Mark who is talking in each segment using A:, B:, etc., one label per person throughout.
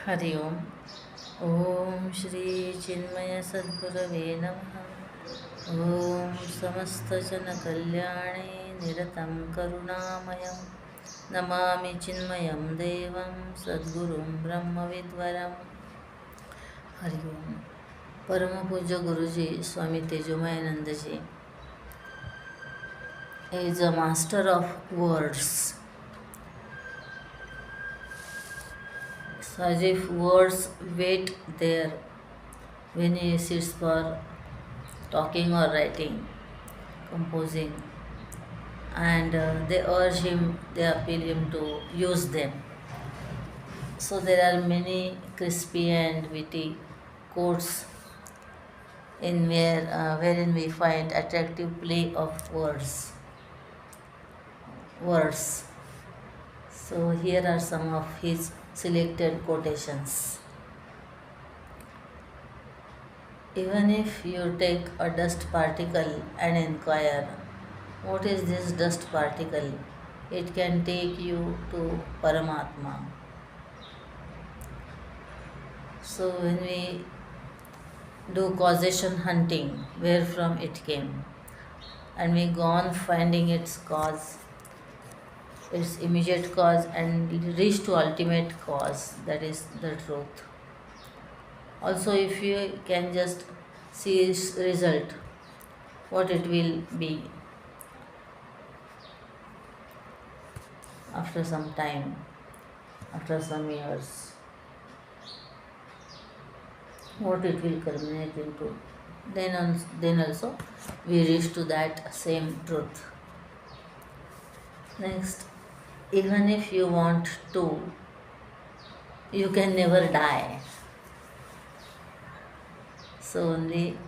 A: हरि ओम। ओम श्री चिन्मय सद्गुरवे नमः। ओम समस्त जन कल्याणे निरतं करुणामयं नमामि चिन्मयं देवं सद्गुरुं ब्रह्मविद्वरं। हरि ओम। परम पूज्य गुरुजी स्वामी तेजोमायानंद जी is a master of words. So as if words wait there when he sits for talking or writing, composing, and they urge him, they appeal him to use them. So there are many crispy and witty quotes wherein we find attractive play of words. So here are some of his selected quotations. Even if you take a dust particle and inquire, what is this dust particle? It can take you to Paramatma. So when we do causation hunting, where from it came, and we go on finding its cause, its immediate cause, and reach to ultimate cause, that is the truth. Also, if you can just see its result, what it will be after some time, after some years, what it will culminate into, then also we reach to that same truth. Next, even if you want to, you can never die. So only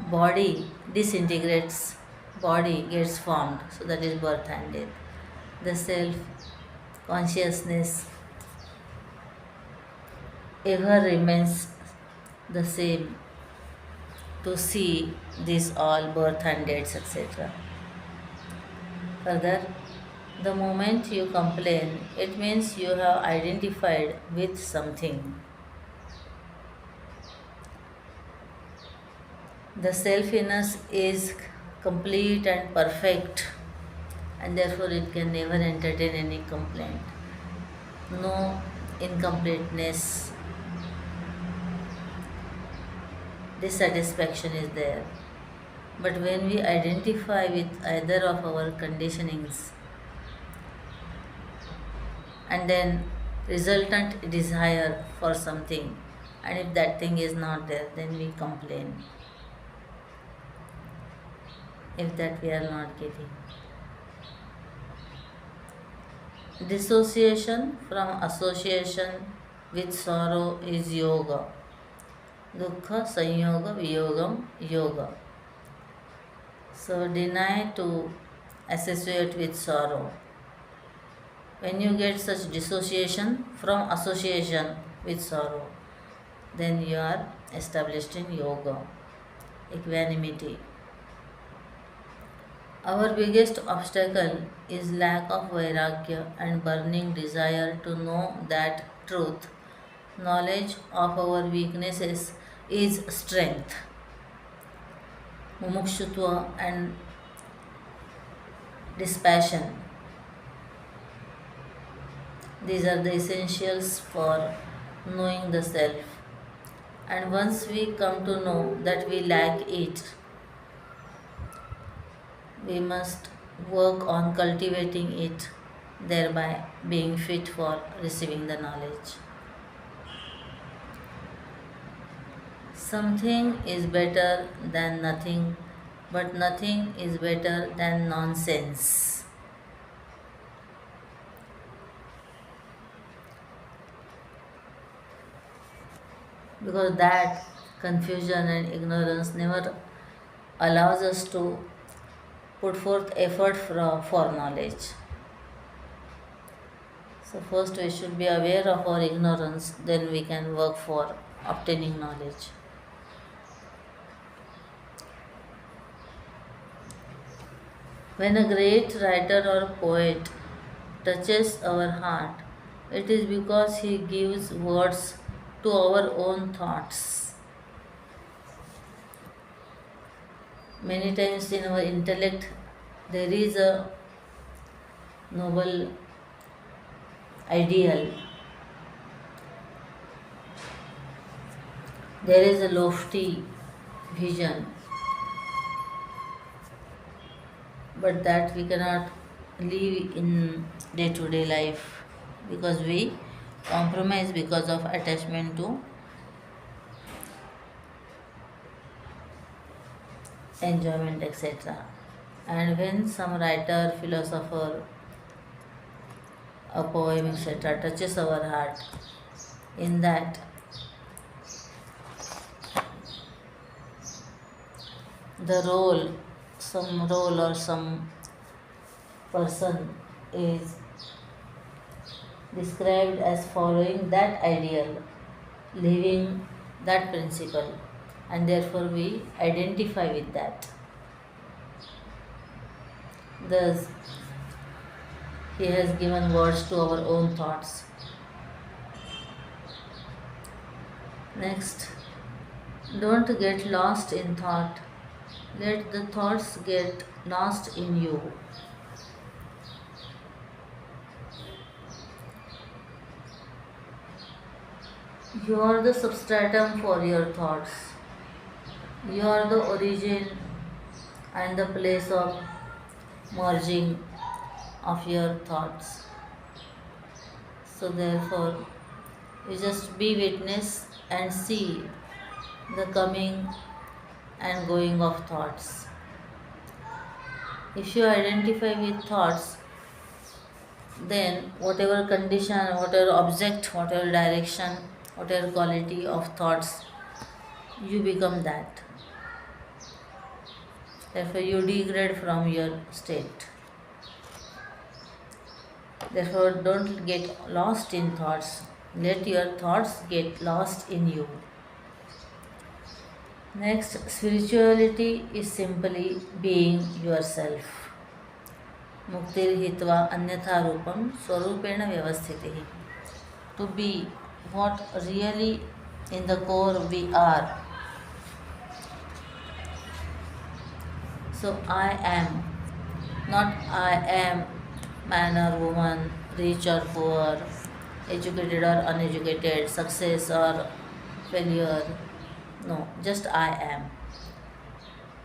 A: body disintegrates, body gets formed, so that is birth and death. The self consciousness ever remains the same to see this all birth and deaths, etc. Further, the moment you complain, it means you have identified with something. The self in us is complete and perfect, and therefore it can never entertain any complaint. No incompleteness, dissatisfaction is there. But when we identify with either of our conditionings and then resultant desire for something, and if that thing is not there, then we complain if that we are not getting. Dissociation from association with sorrow is yoga. Dukkha sanyoga viyogam yoga. So deny to associate with sorrow. When you get such dissociation from association with sorrow, then you are established in yoga, equanimity. Our biggest obstacle is lack of vairagya and burning desire to know that truth. Knowledge of our weaknesses is strength. Mumukshutva and dispassion. These are the essentials for knowing the self. And once we come to know that we lack it, we must work on cultivating it, thereby being fit for receiving the knowledge. Something is better than nothing, but nothing is better than nonsense. Because that confusion and ignorance never allows us to put forth effort for knowledge. So first we should be aware of our ignorance, then we can work for obtaining knowledge. When a great writer or poet touches our heart, It is because He gives words to our own thoughts. Many times in our intellect, there is a noble ideal, there is a lofty vision, but that we cannot live in day to day life because we compromise because of attachment to enjoyment, etc. And when some writer, philosopher, a poem, etc., touches our heart, in that the role, some role or some person is described as following that ideal, living that principle, and therefore we identify with that. Thus, He has given words to our own thoughts. Next, don't get lost in thought. Let the thoughts get lost in you. You are the substratum for your thoughts. You are the origin and the place of merging of your thoughts. So, therefore, you just be witness and see the coming and going of thoughts. If you identify with thoughts, then whatever condition, whatever object, whatever direction, whatever quality of thoughts, you become that. Therefore, you degrade from your state. Therefore, don't get lost in thoughts. Let your thoughts get lost in you. Next, spirituality is simply being yourself. Muktir hitva anyatha rupam swarupena vyavasthitihi. To be what really in the core we are. So I am, not I am man or woman, rich or poor, educated or uneducated, success or failure. No, just I am.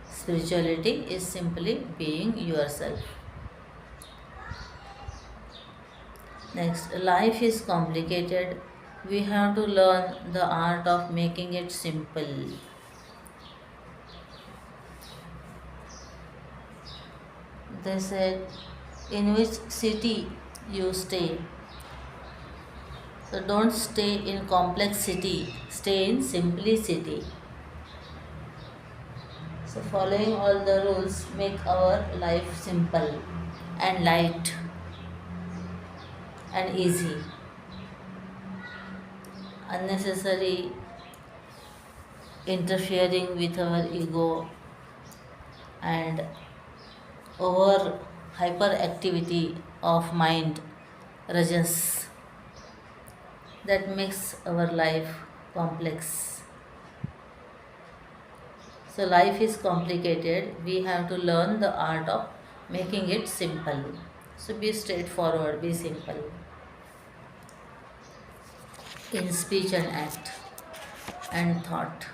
A: Spirituality is simply being yourself. Next, life is complicated. We have to learn the art of making it simple. They said, in which city you stay. So don't stay in complexity, stay in simplicity. So following all the rules make our life simple and light and easy. Unnecessary interfering with our ego and over hyperactivity of mind, rajas, that makes our life complex. So life is complicated. We have to learn the art of making it simple. So be straightforward, be simple in speech and act and thought.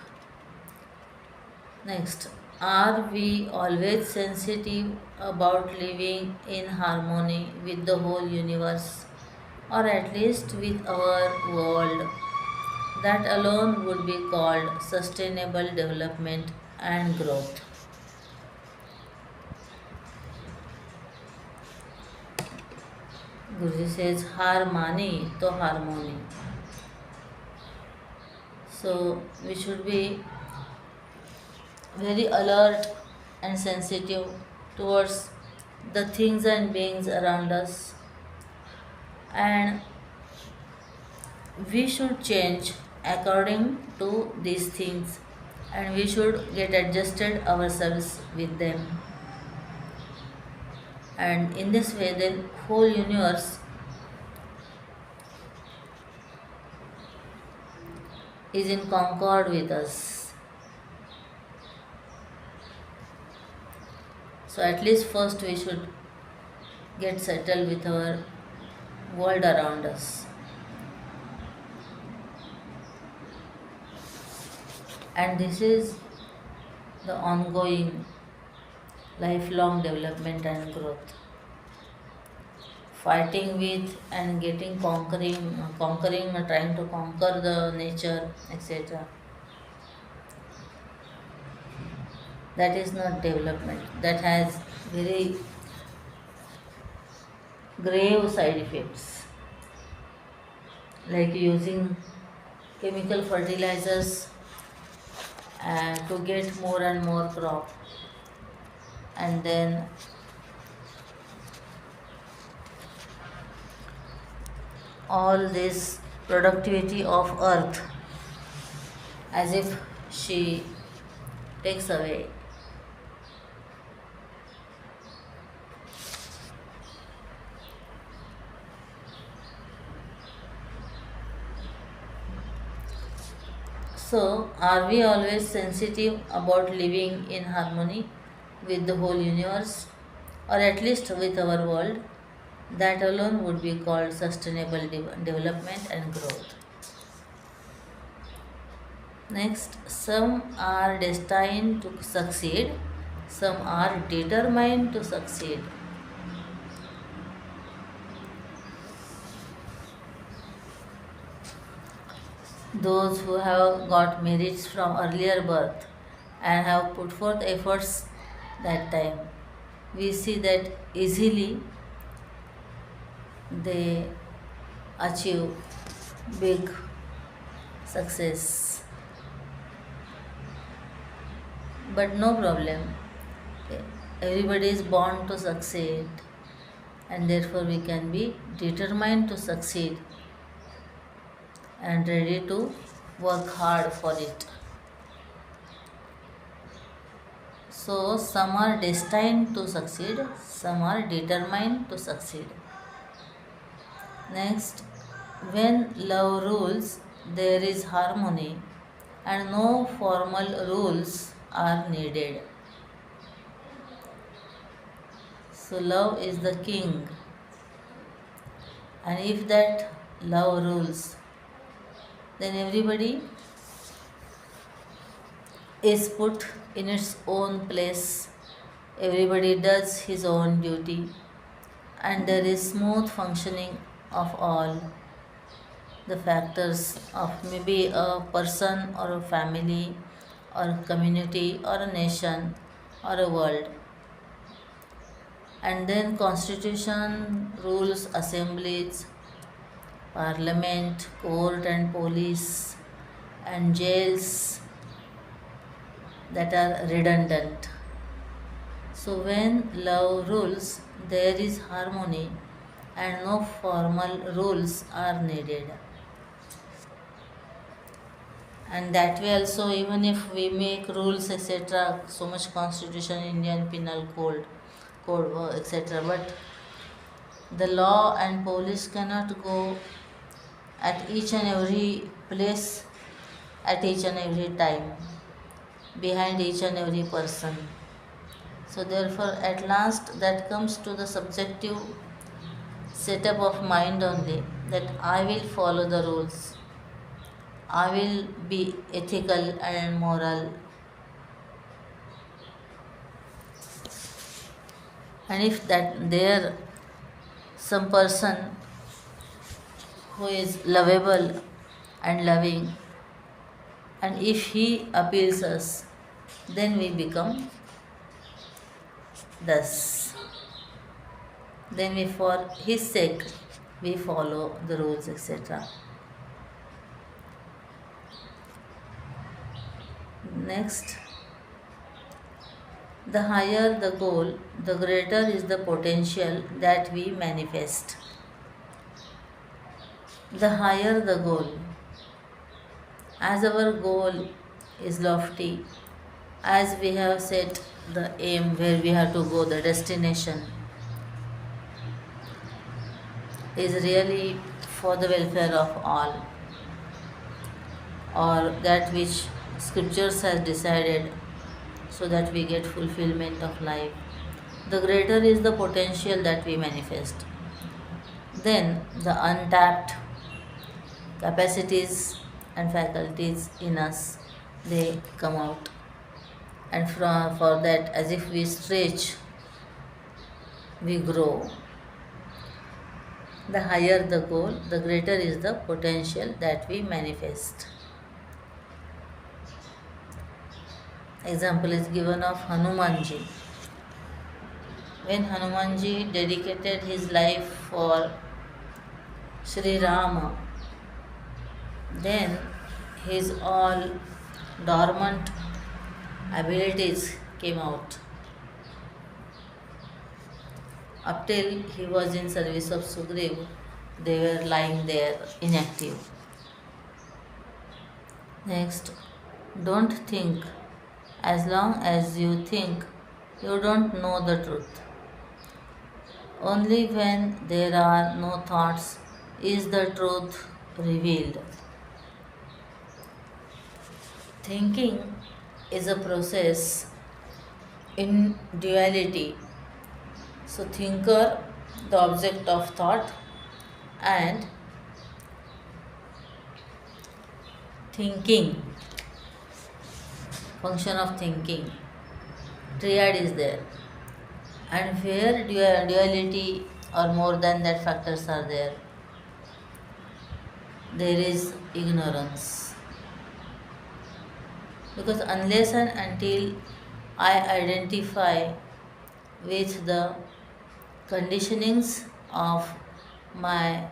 A: Next, are we always sensitive about living in harmony with the whole universe, or at least with our world? That alone would be called sustainable development and growth. Guruji says, harmony to harmony. So we should be very alert and sensitive towards the things and beings around us, and we should change according to these things, and we should get adjusted ourselves with them, and in this way then whole universe is in concord with us. So at least first we should get settled with our world around us. And this is the ongoing lifelong development and growth. Fighting with and getting conquering, trying to conquer the nature, etc. That is not development. That has very grave side effects, like using chemical fertilizers to get more and more crop, and then all this productivity of earth as if she takes away. So, are we always sensitive about living in harmony with the whole universe, or at least with our world? That alone would be called sustainable development and growth. Next, some are destined to succeed, some are determined to succeed. Those who have got merits from earlier birth and have put forth efforts that time, we see that easily they achieve big success. But no problem, everybody is born to succeed, and therefore we can be determined to succeed and ready to work hard for it. So, some are destined to succeed, some are determined to succeed. Next, when love rules, there is harmony, and no formal rules are needed. So, love is the king, and if that love rules, then everybody is put in its own place, everybody does his own duty, and there is smooth functioning of all the factors of maybe a person or a family or a community or a nation or a world. And then constitution rules assemblies, parliament, court and police, and jails that are redundant. So when love rules, there is harmony and no formal rules are needed. And that way also, even if we make rules, etc., so much constitution, Indian penal code, etc., but the law and police cannot go at each and every place, at each and every time, behind each and every person. So therefore, at last that comes to the subjective setup of mind only, that I will follow the rules, I will be ethical and moral. And if that there some person who is lovable and loving, and if he appeals us, then we become thus. Then we, for his sake, we follow the rules, etc. Next, the higher the goal, the greater is the potential that we manifest. The higher the goal, as our goal is lofty, as we have set the aim where we have to go, the destination is really for the welfare of all. or that which scriptures has decided, so that we get fulfillment of life, the greater is the potential that we manifest. Then the untapped capacities and faculties in us, they come out, and for that, as if we stretch, we grow. The higher the goal, the greater is the potential that we manifest. Example is given of Hanumanji. When Hanumanji dedicated his life for Sri Rama, then his all dormant abilities came out. Up till he was in service of Sugriv, they were lying there inactive. Next, don't think. As long as you think, you don't know the truth. Only when there are no thoughts is the truth revealed. Thinking is a process in duality. So, thinker, the object of thought, and thinking, function of thinking. Triad is there. And where duality or more than that factors are there, there is ignorance. Because unless and until I identify with the conditionings of my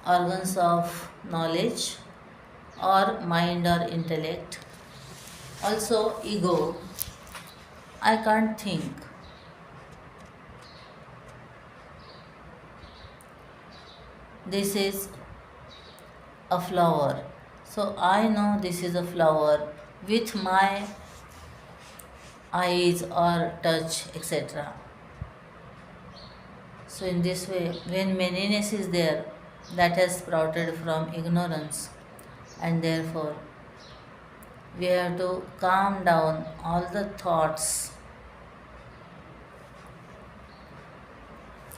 A: organs of knowledge or mind or intellect, also ego, I can't think. This is a flower. So I know this is a flower with my eyes or touch, etc. So in this way, when manyness is there, that has sprouted from ignorance, and therefore we have to calm down all the thoughts,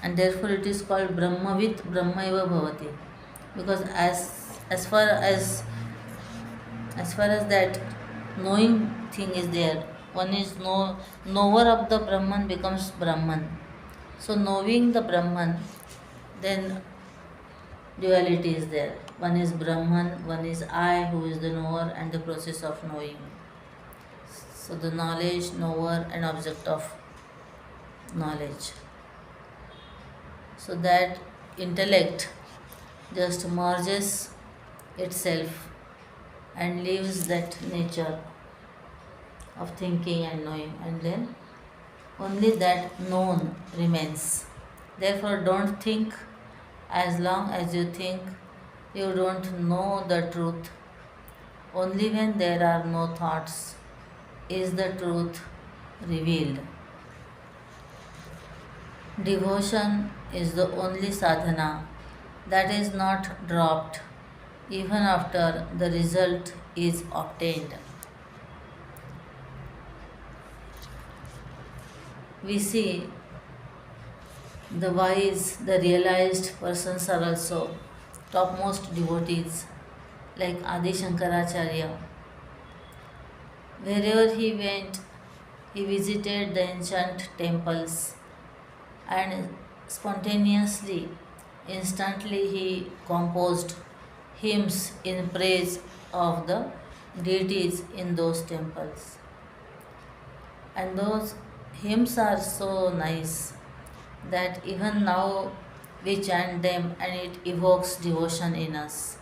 A: and therefore it is called Brahmavit Brahmaiva Bhavati, because as far as that knowing thing is there, one is knower of the Brahman becomes Brahman. So knowing the Brahman, then duality is there. One is Brahman, one is I who is the knower and the process of knowing. So the knowledge, knower and object of knowledge. So that intellect just merges itself and leaves that nature of thinking and knowing, and then only that known remains. Therefore, don't think. As long as you think, you don't know the truth. Only when there are no thoughts is the truth revealed. Devotion is the only sadhana that is not dropped even after the result is obtained. We see the wise, the realized persons are also topmost devotees, like Adi Shankaracharya. Wherever he went, he visited the ancient temples and spontaneously, instantly, he composed hymns in praise of the deities in those temples. And those hymns are so nice that even now we chant them and it evokes devotion in us.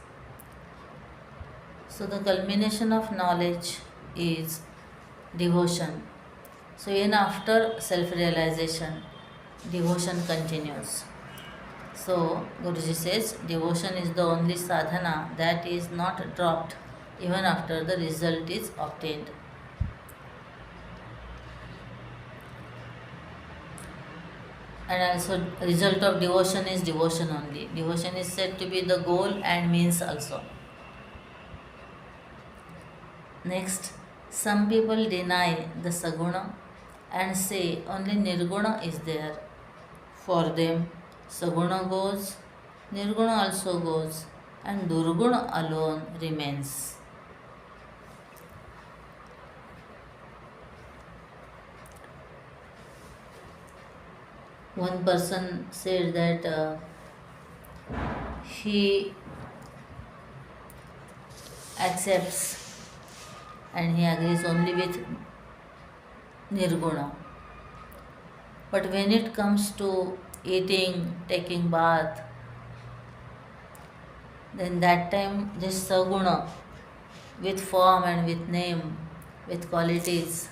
A: So the culmination of knowledge is devotion. So even after self-realization, devotion continues. So Guruji says devotion is the only sadhana that is not dropped even after the result is obtained. And also result of devotion is devotion only. Devotion is said to be the goal and means also. Next, some people deny the Saguna and say only Nirguna is there. For them, Saguna goes, Nirguna also goes, and Durguna alone remains. One person said that he accepts and he agrees only with Nirguna. But when it comes to eating, taking bath, then that time this Saguna with form and with name, with qualities,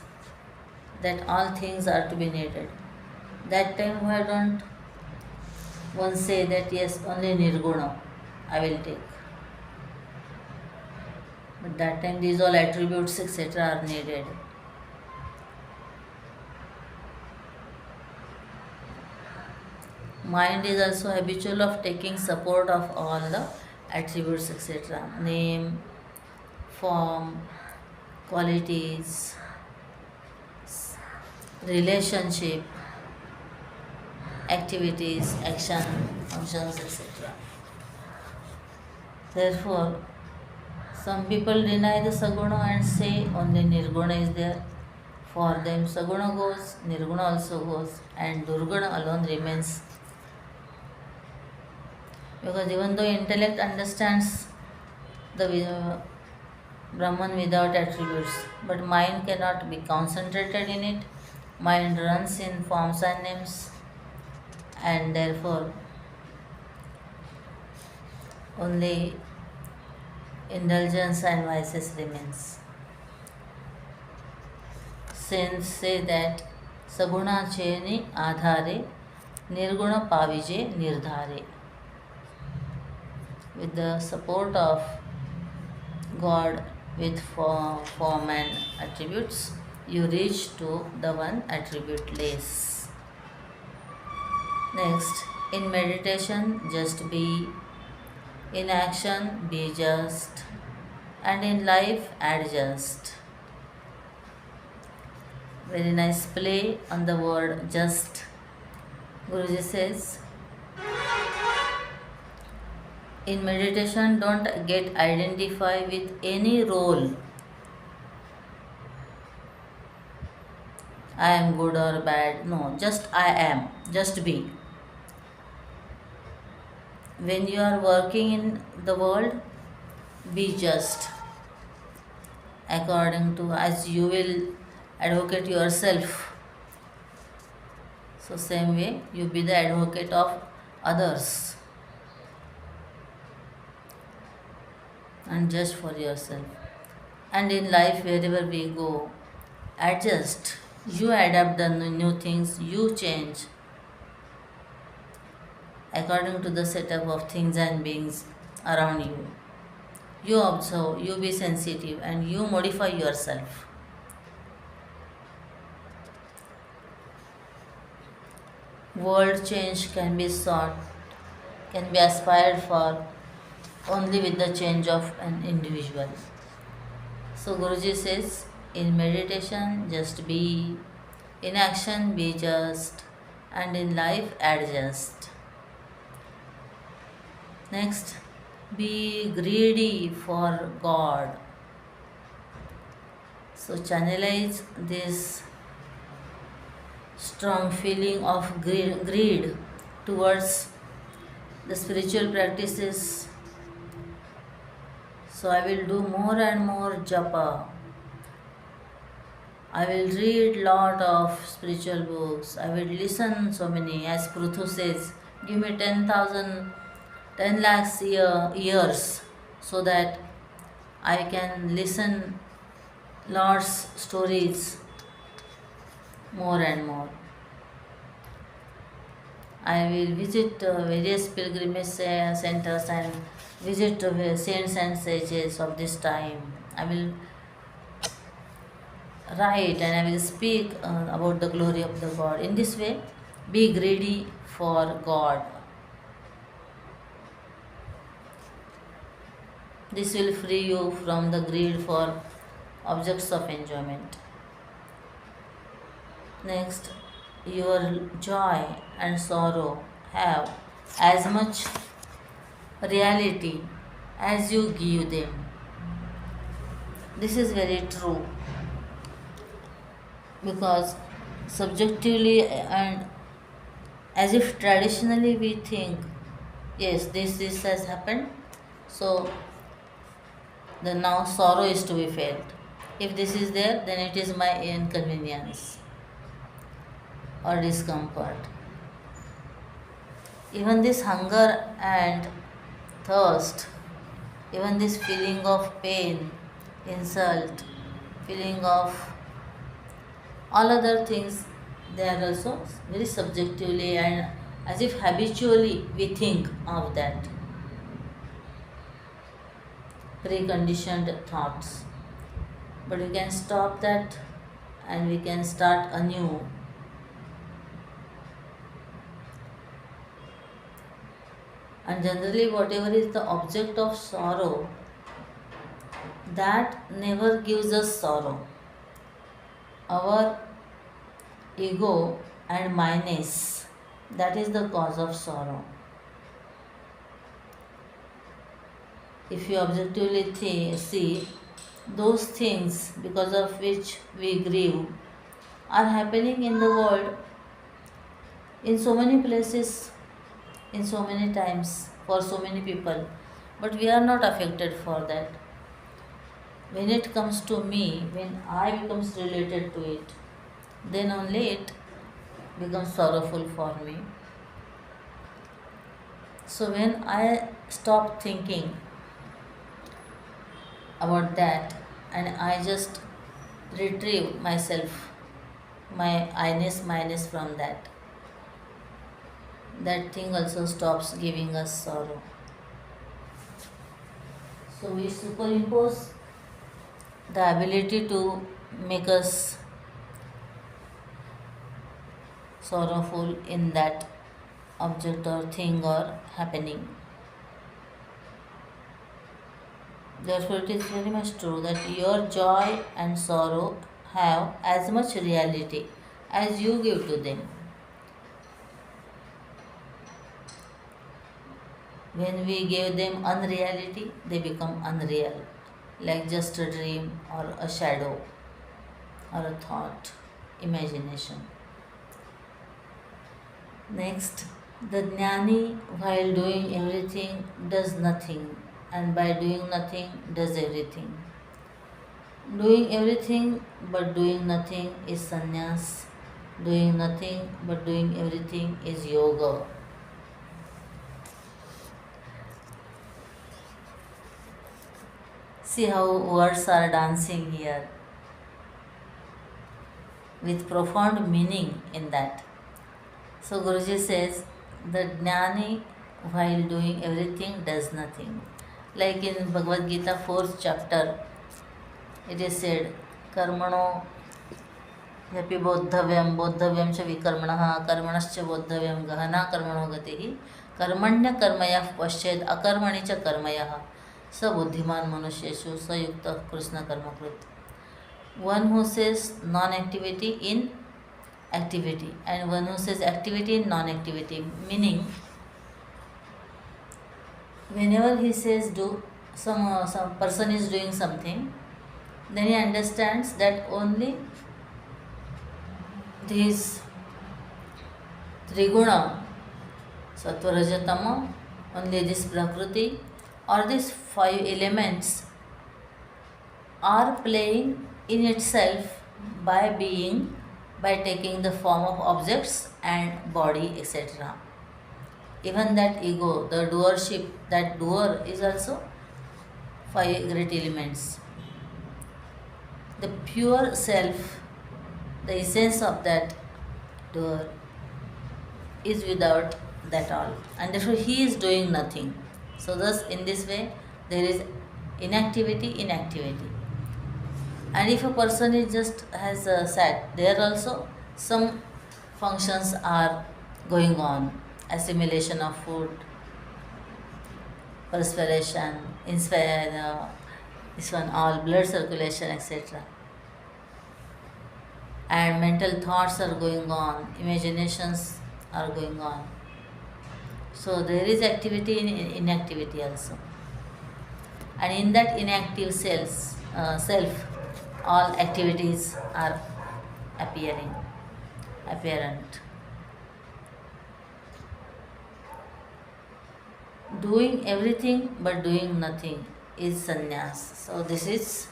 A: that all things are to be needed. That time why don't one say that yes, only Nirguna I will take. But that time these all attributes etc. are needed. Mind is also habitual of taking support of all the attributes etc. Name, form, qualities, relationship, activities, action, functions, etc. Therefore, some people deny the Saguna and say only Nirguna is there. For them, Saguna goes, Nirguna also goes, and Durguna alone remains. Because even though intellect understands the Brahman without attributes, but mind cannot be concentrated in it. Mind runs in forms and names, and therefore only indulgence and vices remains. Saints say that Saguna cheni adhare nirguna pavije nirdhare. With the support of God with form and attributes, you reach to the one attributeless. Next, in meditation, just be. In action, be just. And in life, adjust. Very nice play on the word just. Guruji says, in meditation, don't get identified with any role. I am good or bad. No, just I am. Just be. When you are working in the world, be just. According to as you will advocate yourself. So same way, you be the advocate of others. And just for yourself. And in life, wherever we go, adjust. You adapt the new things, you change according to the setup of things and beings around you. You observe, you be sensitive, and you modify yourself. World change can be sought, can be aspired for only with the change of an individual. So Guruji says, in meditation, just be. In action, be just. And in life, adjust. Next, be greedy for God. So channelize this strong feeling of greed towards the spiritual practices. So I will do more and more japa. I will read lot of spiritual books. I will listen so many. As Pruthu says, give me 10,000, 10 lakhs years so that I can listen Lord's stories more and more. I will visit various pilgrimage centers and visit saints and sages of this time. I will write and I will speak about the glory of the God. In this way, be greedy for God. This will free you from the greed for objects of enjoyment. Next, your joy and sorrow have as much reality as you give them. This is very true because subjectively and as if traditionally we think, yes, this has happened, so the now sorrow is to be felt. If this is there, then it is my inconvenience or discomfort. Even this hunger and thirst, even this feeling of pain, insult, feeling of all other things, they are also very subjectively and as if habitually we think of that. Preconditioned thoughts. But we can stop that and we can start anew. And generally, whatever is the object of sorrow, that never gives us sorrow. Our ego and minus, that is the cause of sorrow. If you objectively see, those things because of which we grieve are happening in the world in so many places, in so many times, for so many people, but we are not affected for that. When it comes to me, when I becomes related to it, then only it becomes sorrowful for me. So when I stop thinking about that and I just retrieve myself, my I-ness, minus from that, that thing also stops giving us sorrow. So we superimpose the ability to make us sorrowful in that object or thing or happening. Therefore, it is very much true that your joy and sorrow have as much reality as you give to them. When we give them unreality, they become unreal, like just a dream or a shadow or a thought, imagination. Next, the jnani, while doing everything, does nothing, and by doing nothing, does everything. Doing everything but doing nothing is sannyas. Doing nothing but doing everything is yoga. See how words are dancing here with profound meaning in that. So Guruji says the jnani while doing everything does nothing. Like in Bhagavad Gita 4th chapter, it is said, Karmano yapi bodhavyam cha vikarmanah karmanascha bodhavyam gahana karmano gatihi karmanya karmayah pasched akarmani cha karmayah sa buddhiman manusheshu sayukta krishna karmakrit. One who says non-activity in activity and one who says activity in non-activity, meaning whenever he says do some person is doing something, then he understands that only these triguna, sattva, raja, tama, only this prakriti or these 5 elements are playing in itself by being, by taking the form of objects and body, etc. Even that ego, the doership, that doer is also 5 great elements. The pure self, the essence of that doer is without that all, and therefore he is doing nothing. So thus in this way there is inactivity in activity. And if a person is just has sat, there also some functions are going on, assimilation of food, perspiration, This one, all blood circulation, etc. And mental thoughts are going on, imaginations are going on. So there is activity in inactivity also. And in that inactive self, all activities are apparent. Doing everything but doing nothing is sannyas. So this is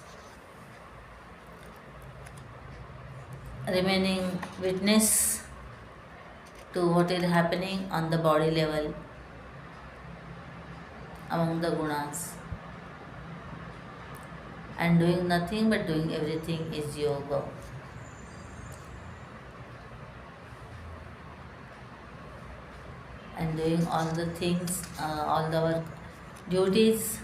A: remaining witness to what is happening on the body level among the gunas. And doing nothing but doing everything is yoga. And doing all the things, all our duties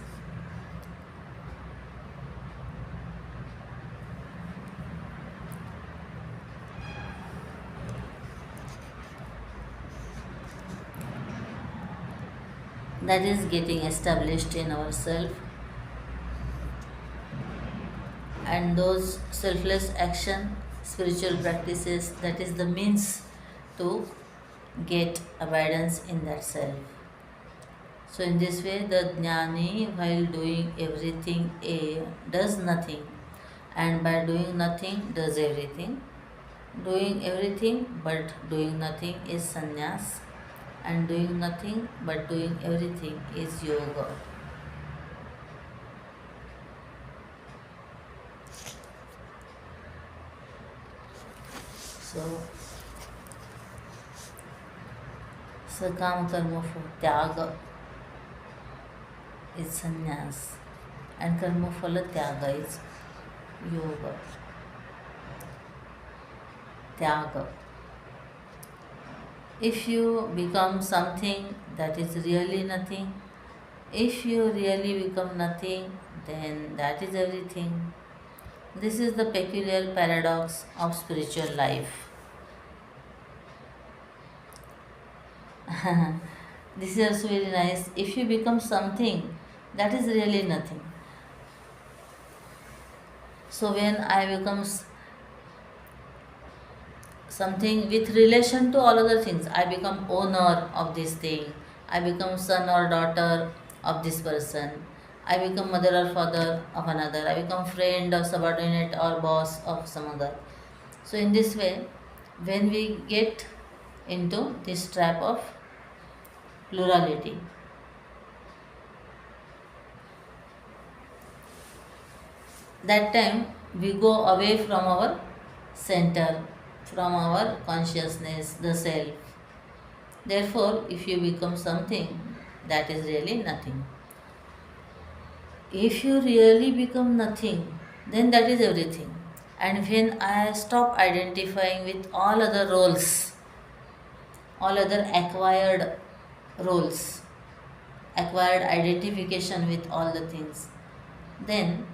A: that is getting established in ourselves, and those selfless action, spiritual practices, that is the means to get abundance in that self. So in this way, the jnani, while doing everything, does nothing, and by doing nothing, does everything. Doing everything but doing nothing is sannyas, and doing nothing but doing everything is yoga. So, sakam karma for tyaga is sannyas, and karma phala tyaga is yoga. Tyaga. If you become something that is really nothing, if you really become nothing, then that is everything. This is the peculiar paradox of spiritual life. This is also very nice. If you become something that is really nothing. So when I become something with relation to all other things, I become owner of this thing, I become son or daughter of this person, I become mother or father of another, I become friend or subordinate or boss of some other. So in this way, when we get into this trap of plurality, that time we go away from our center, from our consciousness, the self. Therefore, if you become something, that is really nothing. If you really become nothing, then that is everything. And when I stop identifying with all other roles, all other acquired roles, acquired identification with all the things, then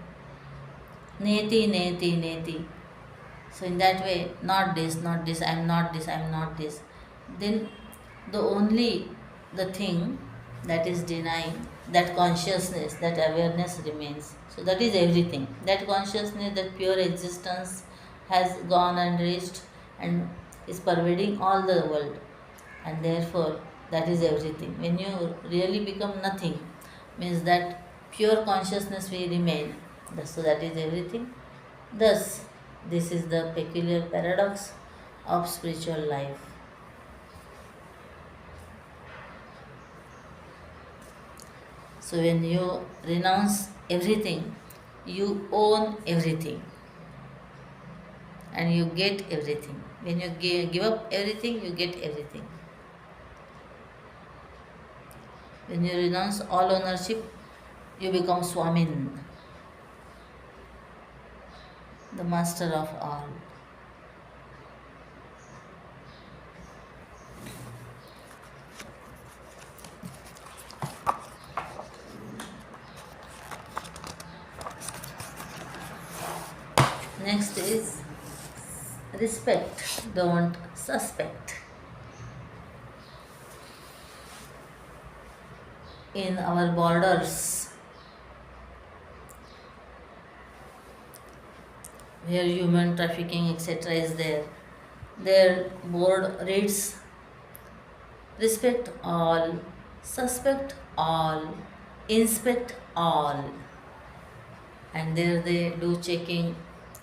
A: neti, neti, neti. So in that way, not this, not this, I am not this, I am not this. Then the thing that is denying, that consciousness, that awareness remains. So that is everything. That consciousness, that pure existence has gone and reached and is pervading all the world. And therefore, that is everything. When you really become nothing, means that pure consciousness will remain. So that is everything. Thus, this is the peculiar paradox of spiritual life. So when you renounce everything, you own everything and you get everything. When you give up everything, you get everything. When you renounce all ownership, you become Swami, the master of all. Next is respect, don't suspect. In our borders, where human trafficking etc. is there. Their board reads respect all, suspect all, inspect all, and there they do checking.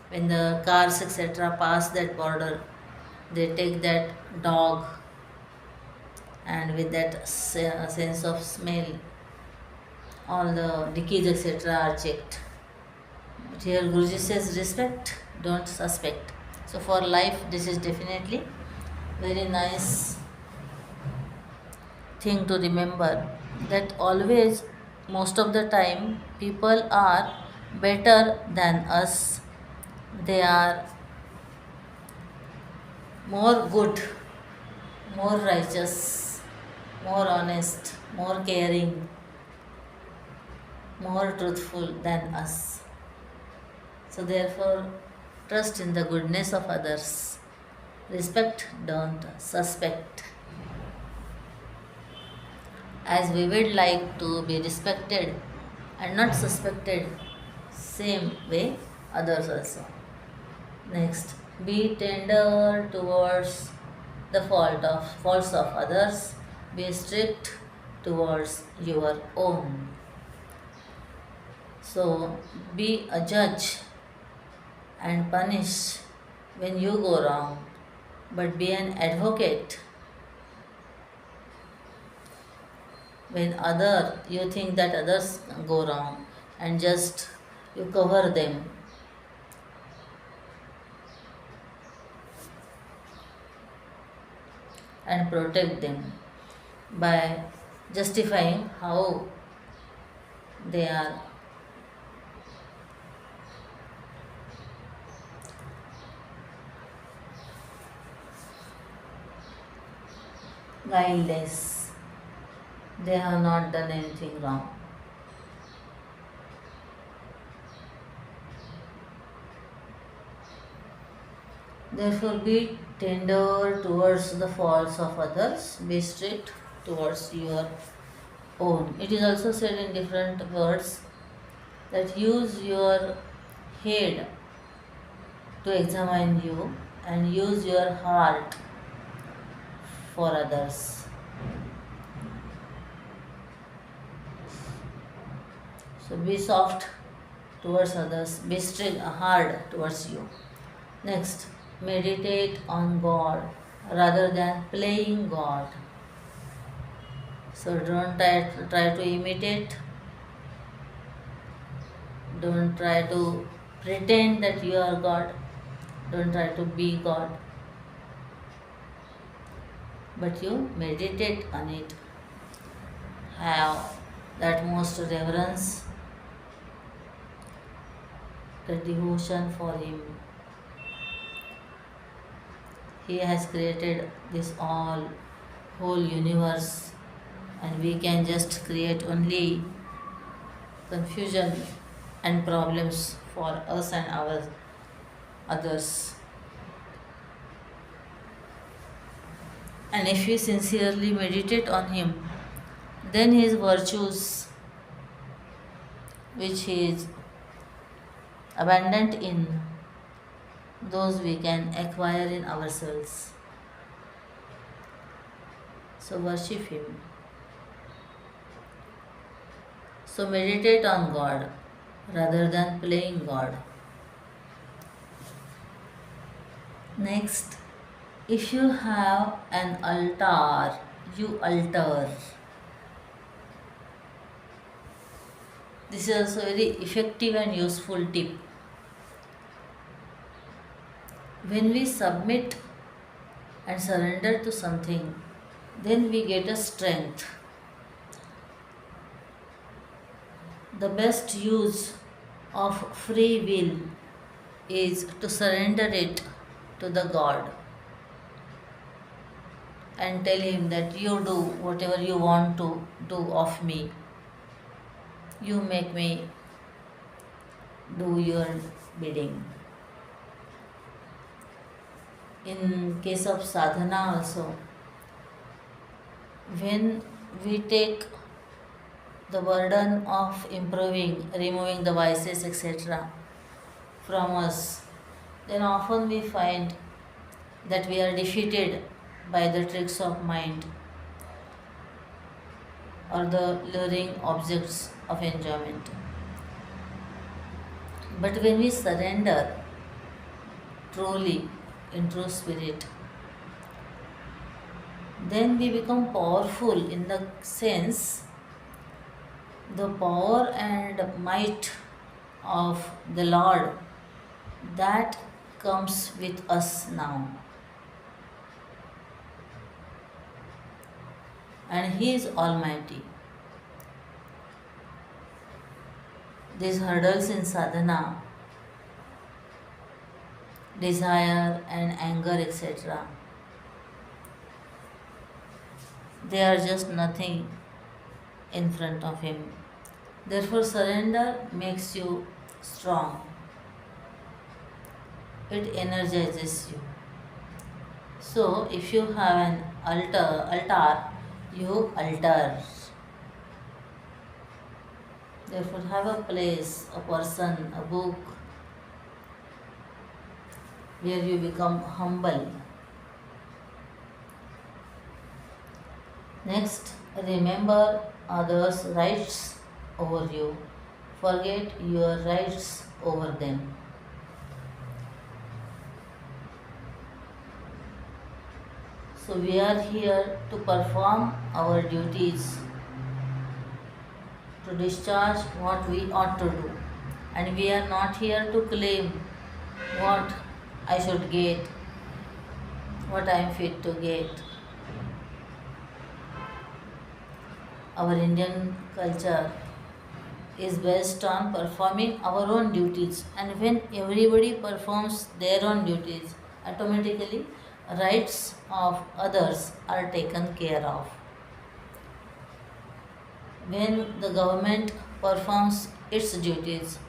A: When the cars etc. pass that border, they take that dog, and with that sense of smell, all the dickies etc. are checked. But here Guruji says respect, don't suspect. So for life, this is definitely very nice thing to remember, that always, most of the time, people are better than us. They are more good, more righteous, more honest, more caring, more truthful than us. So, therefore, trust in the goodness of others. Respect, don't suspect. As we would like to be respected and not suspected, same way others also. Next, be tender towards the faults of others. Be strict towards your own. So, be a judge and punish when you go wrong, but be an advocate when you think that others go wrong, and just you cover them and protect them by justifying how they are guileless. They have not done anything wrong. Therefore, be tender towards the faults of others, be strict towards your own. It is also said in different words that use your head to examine you and use your heart for others. So be soft towards others, be strict, hard towards you. Next, meditate on God rather than playing God. So don't try to imitate, don't try to pretend that you are God, don't try to be God, but you meditate on it. Have that most reverence, the devotion for Him. He has created this whole universe, and we can just create only confusion and problems for us and our others. And if we sincerely meditate on Him, then His virtues, which He is abundant in, those we can acquire in ourselves. So worship Him. So meditate on God rather than playing God. Next, if you have an altar, you alter. This is also a very effective and useful tip. When we submit and surrender to something, then we get a strength. The best use of free will is to surrender it to the God and tell Him that you do whatever you want to do of me. You make me do your bidding. In case of sadhana also, when we take the burden of improving, removing the vices etc. from us, then often we find that we are defeated by the tricks of mind or the luring objects of enjoyment. But when we surrender truly in true spirit, then we become powerful in the sense the power and might of the Lord that comes with us now. And He is Almighty. These hurdles in sadhana, desire and anger, etc., they are just nothing in front of Him. Therefore, surrender makes you strong, it energizes you. So, if you have an altar, you alter. Therefore, have a place, a person, a book where you become humble. Next, remember others' rights over you. Forget your rights over them. So, we are here to perform our duties, to discharge what we ought to do. And we are not here to claim what I should get, what I am fit to get. Our Indian culture is based on performing our own duties, and when everybody performs their own duties, automatically rights of others are taken care of. When the government performs its duties,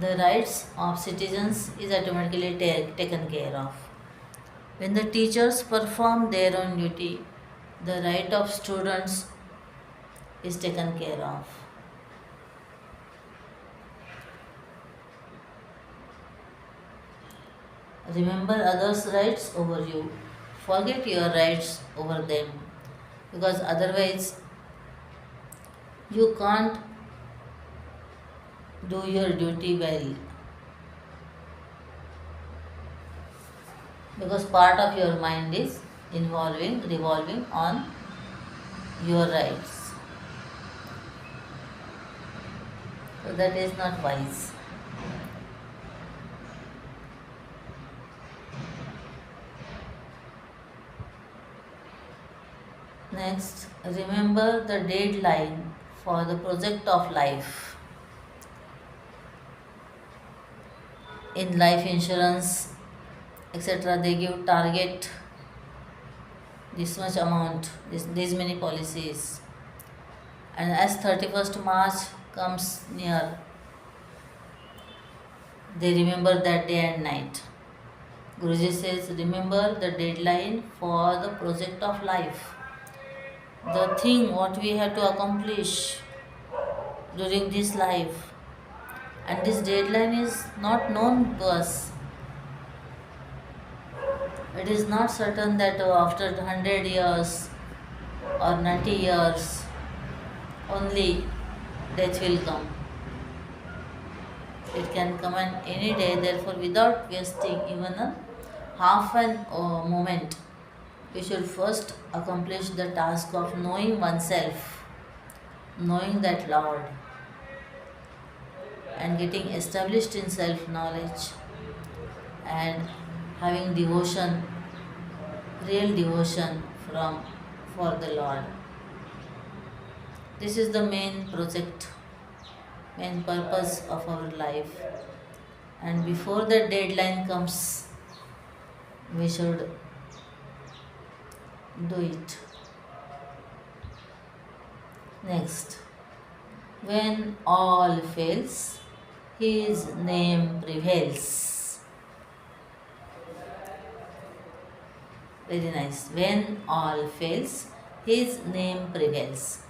A: the rights of citizens is automatically taken care of. When the teachers perform their own duty, the right of students is taken care of. Remember others' rights over you. Forget your rights over them, because otherwise you can't do your duty well. Because part of your mind is revolving on your rights. So that is not wise. Next, remember the deadline for the project of life. In life insurance, etc., they give target this much amount, these many policies. And as 31st March comes near, they remember that day and night. Guruji says, remember the deadline for the project of life. The thing what we have to accomplish during this life. And this deadline is not known to us. It is not certain that after 100 years or 90 years only death will come. It can come at any day. Therefore, without wasting even a half an moment, we should first accomplish the task of knowing oneself, knowing that Lord, and getting established in self-knowledge and having devotion, real devotion for the Lord. This is the main project, main purpose of our life. And before the deadline comes, we should do it. Next, when all fails, His name prevails. Very nice. When all fails, His name prevails.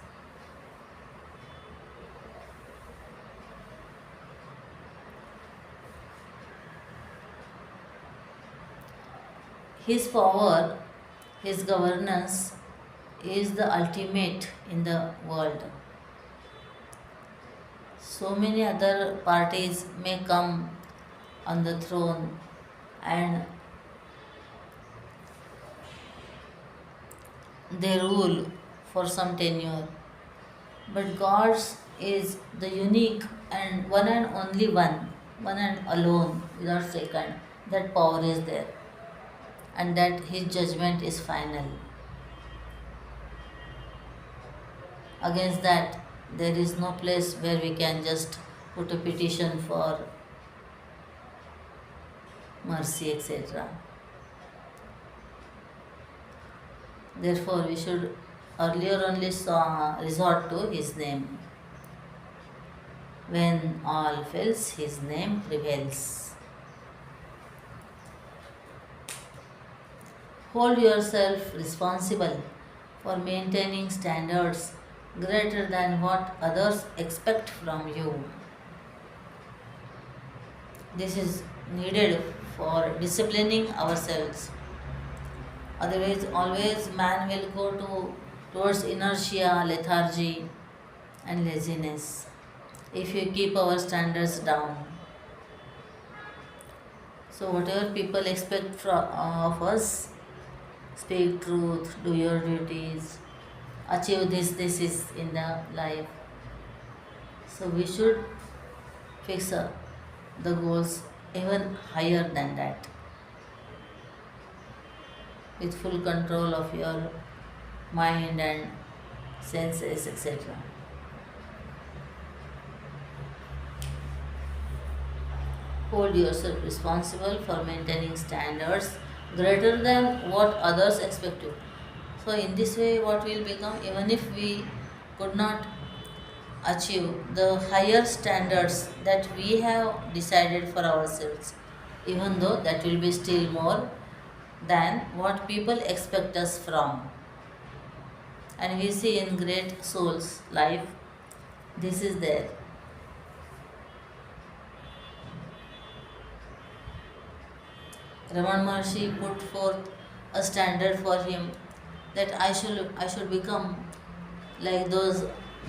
A: His power, his governance is the ultimate in the world. So many other parties may come on the throne and they rule for some tenure. But God's is the unique and only one and alone, without second. That power is there, and that His judgment is final. Against that, there is no place where we can just put a petition for mercy, etc. Therefore, we should earlier only resort to His name. When all fails, His name prevails. Hold yourself responsible for maintaining standards greater than what others expect from you. This is needed for disciplining ourselves. Otherwise, always man will go towards inertia, lethargy, and laziness if we keep our standards down. So, whatever people expect of us, speak truth, do your duties, achieve this is in the life. So, we should fix the goals even higher than that, with full control of your mind and senses, etc. Hold yourself responsible for maintaining standards greater than what others expect you. So, in this way, what will become, even if we could not achieve the higher standards that we have decided for ourselves, even though that will be still more than what people expect us from. And we see in great souls' life, this is there. Raman Maharshi put forth a standard for him that I should become like those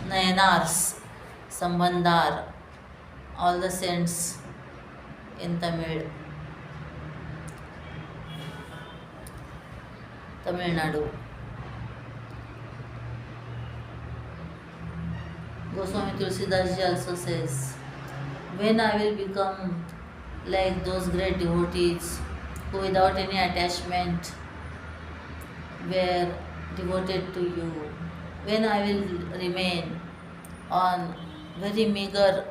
A: Nayanars, Sambandar, all the saints in Tamil Nadu. Goswami Tulsidas ji also says, when I will become like those great devotees who without any attachment were devoted to you, when I will remain on very meager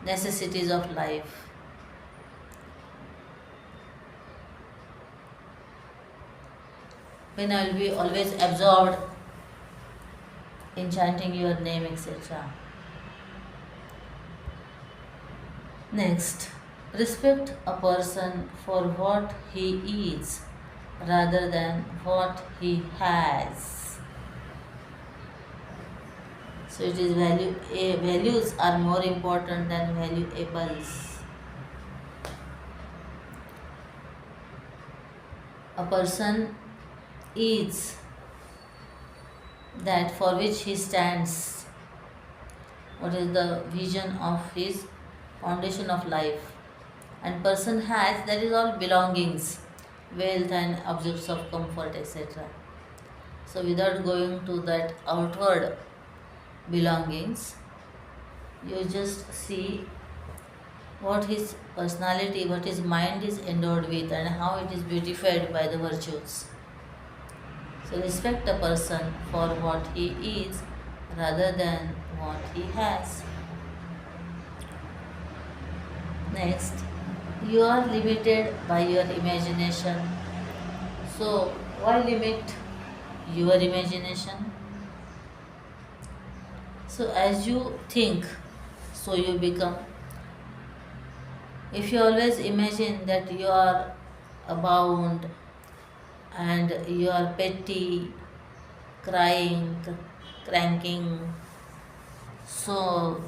A: necessities of life, when I will be always absorbed in chanting your name, etc. Next, respect a person for what he is rather than what he has. So it is values are more important than valuables. A person is that for which he stands, what is the vision of his foundation of life, and person has, that is all belongings, wealth and objects of comfort, etc. So without going to that outward belongings, you just see what his personality, what his mind is endowed with, and how it is beautified by the virtues. So respect a person for what he is rather than what he has. Next, you are limited by your imagination. So, why limit your imagination? So, as you think, so you become. If you always imagine that you are abound and you are petty, crying, cranking, so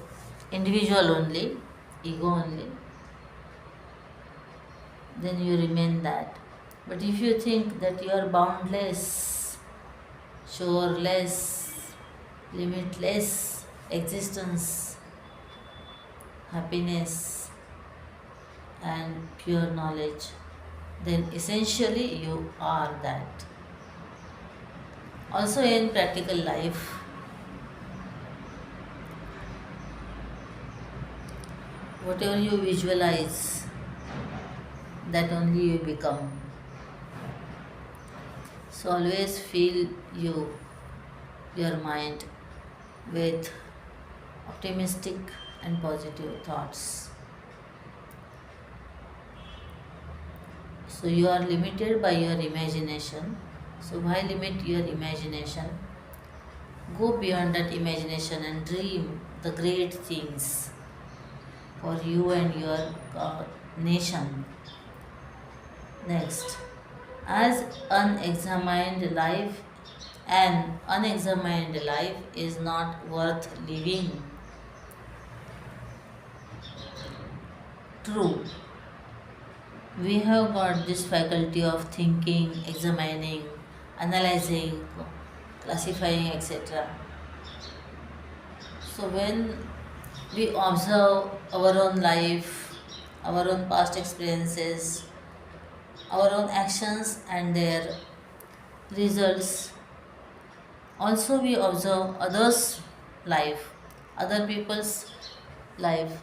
A: individual only, ego only, then you remain that. But if you think that you are boundless, shoreless, limitless existence, happiness, and pure knowledge, then essentially you are that. Also, in practical life, whatever you visualize, that only you become. So, always fill your mind with optimistic and positive thoughts. So you are limited by your imagination. So why limit your imagination? Go beyond that imagination and dream the great things for you and your nation. Next, as an unexamined life is not worth living. True, we have got this faculty of thinking, examining, analyzing, classifying, etc. So when we observe our own life, our own past experiences, our own actions and their results, also we observe others' life, other people's life,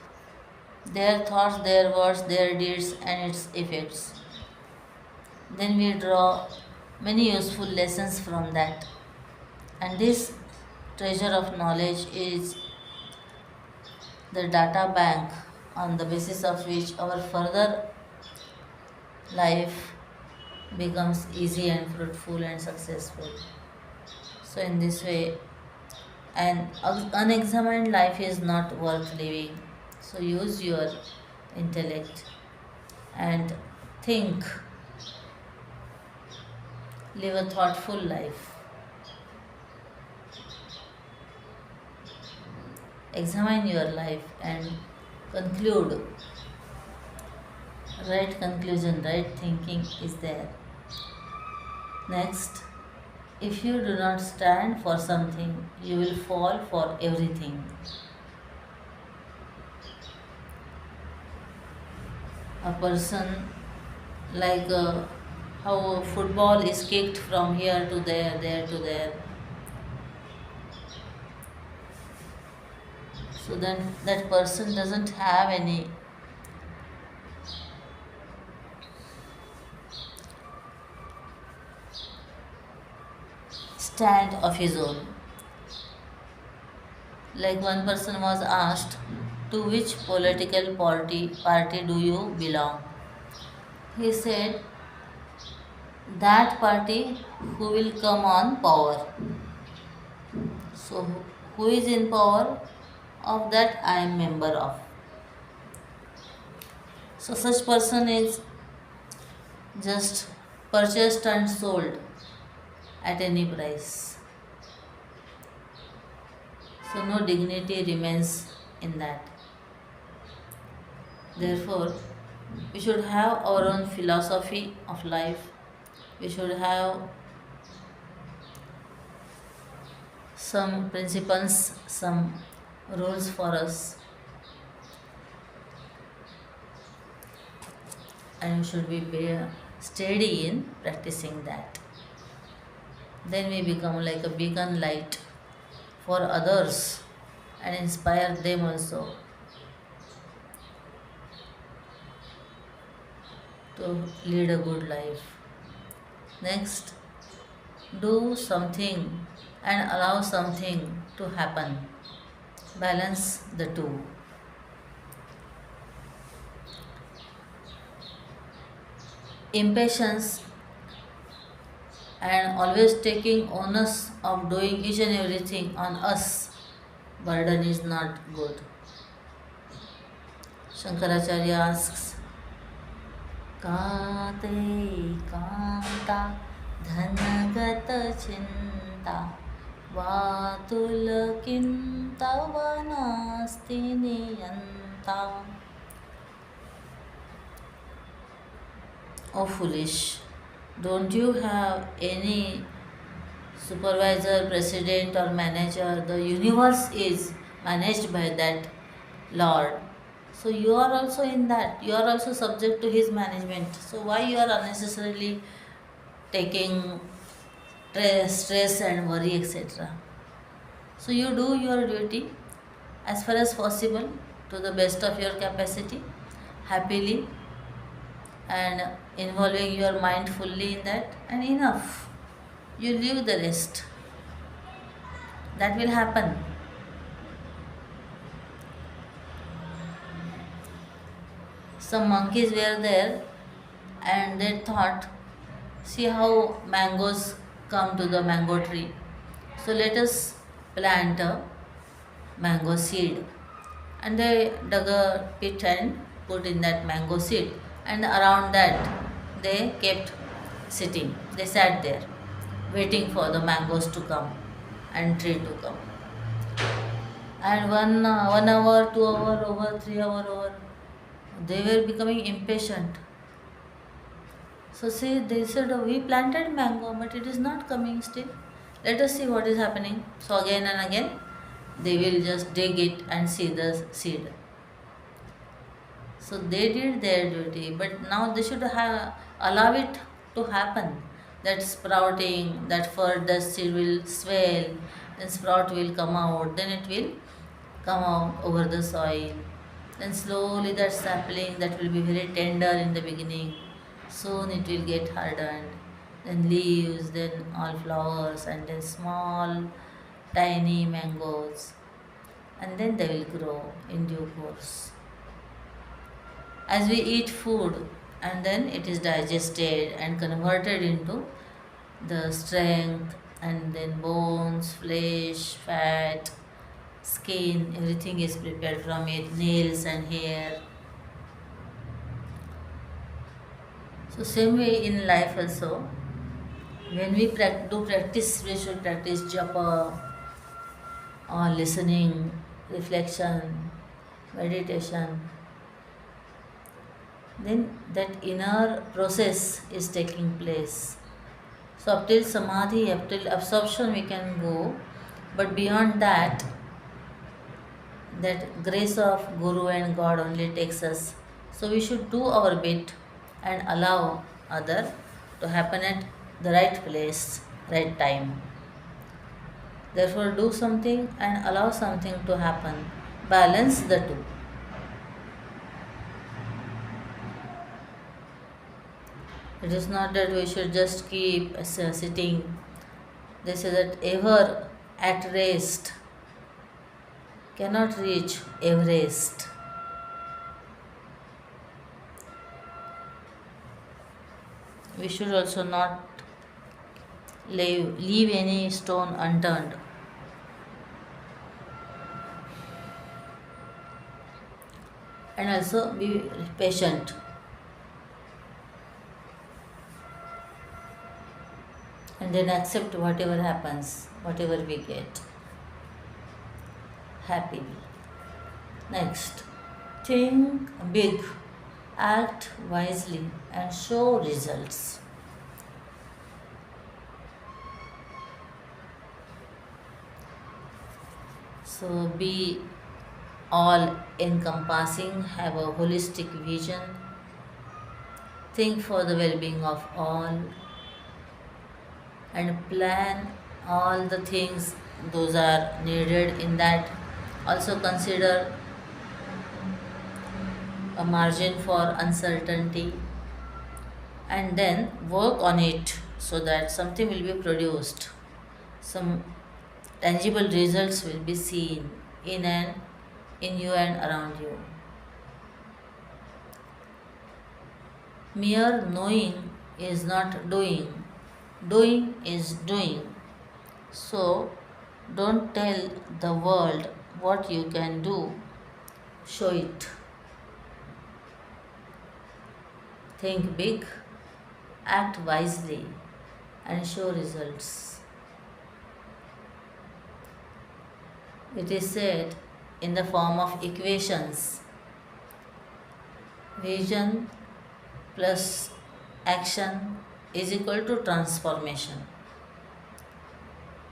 A: their thoughts, their words, their deeds, and its effects. Then we draw many useful lessons from that. And this treasure of knowledge is the data bank on the basis of which our further life becomes easy and fruitful and successful. So, in this way, an unexamined life is not worth living. So, use your intellect and think, live a thoughtful life. Examine your life and conclude. Right conclusion, right thinking is there. Next, if you do not stand for something, you will fall for everything. A person, like how football is kicked from here to there, there to there. So then that person doesn't have any stand of his own. Like one person was asked, to which political party do you belong? He said, that party who will come on power. So who is in power? Of that I am member of. So such person is just purchased and sold at any price. So no dignity remains in that. Therefore, we should have our own philosophy of life. We should have some principles, some rules for us, and we should be steady in practicing that. Then we become like a beacon light for others and inspire them also to lead a good life. Next, do something and allow something to happen. Balance the two. Impatience and always taking onus of doing each and everything on us, burden is not good. Shankaracharya asks, Kate kanta dhanagata chinta vatulakinta vanasti niyanta. O foolish, Don't you have any supervisor, president, or manager? The universe is managed by that Lord. So you are also in that. You are also subject to His management. So why you are unnecessarily taking stress and worry, etc.? So you do your duty as far as possible to the best of your capacity, happily, and involving your mind fully in that, and enough. You leave the rest. That will happen. Some monkeys were there and they thought, see how mangoes come to the mango tree. So let us plant a mango seed. And they dug a pit and put in that mango seed. And around that they kept sitting. They sat there waiting for the mangoes to come and tree to come. And 1 hour, 2 hour, over 3 hour, over, they were becoming impatient. So see, they said, "Oh, we planted mango, but it is not coming still. Let us see what is happening." So again and again, they will just dig it and see the seed. So they did their duty, but now they should allow it to happen. That sprouting, that further seed will swell, then sprout will come out, then it will come out over the soil. Then slowly that sapling that will be very tender in the beginning, soon it will get hardened. Then leaves, then all flowers, and then small tiny mangoes, and then they will grow in due course. As we eat food, and then it is digested and converted into the strength, and then bones, flesh, fat, skin, everything is prepared from it, nails and hair. So same way in life also, when we do practice spiritual practice, japa, or listening, reflection, meditation, then that inner process is taking place. So up till samadhi, up till absorption we can go, but beyond that, that grace of Guru and God only takes us. So we should do our bit and allow other to happen at the right place, right time. Therefore, do something and allow something to happen. Balance the two. It is not that we should just keep sitting. They say that ever at rest cannot reach Everest. We should also not leave any stone unturned. And also be patient. And then accept whatever happens, whatever we get. Happily. Next, think big, act wisely, and show results. So be all encompassing, have a holistic vision, think for the well being of all, and plan all the things those are needed in that. Also consider a margin for uncertainty, and then work on it so that something will be produced, some tangible results will be seen in you and around you. Mere knowing is not doing, doing is doing. So don't tell the world what you can do, show it. Think big, act wisely, and show results. It is said in the form of equations: vision plus action is equal to transformation.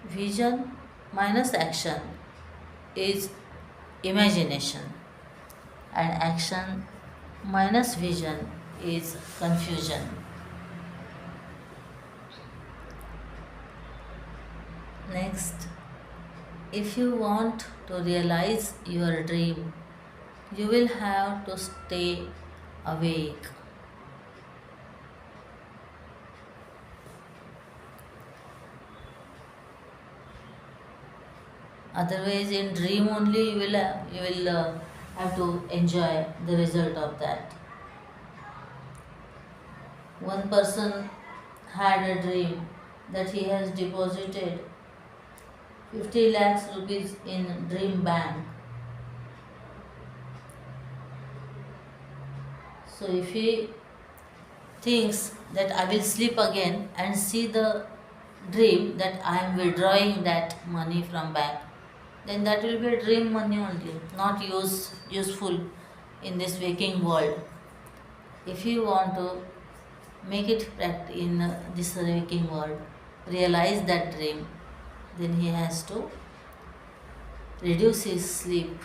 A: Vision minus action is imagination, and action minus vision is confusion. Next, if you want to realize your dream, you will have to stay awake. Otherwise, in dream only you will have to enjoy the result of that. One person had a dream that he has deposited 50 lakhs rupees in dream bank. So if he thinks that I will sleep again and see the dream that I am withdrawing that money from bank, then that will be a dream money only, not useful in this waking world. If you want to make it in this waking world, realize that dream, then he has to reduce his sleep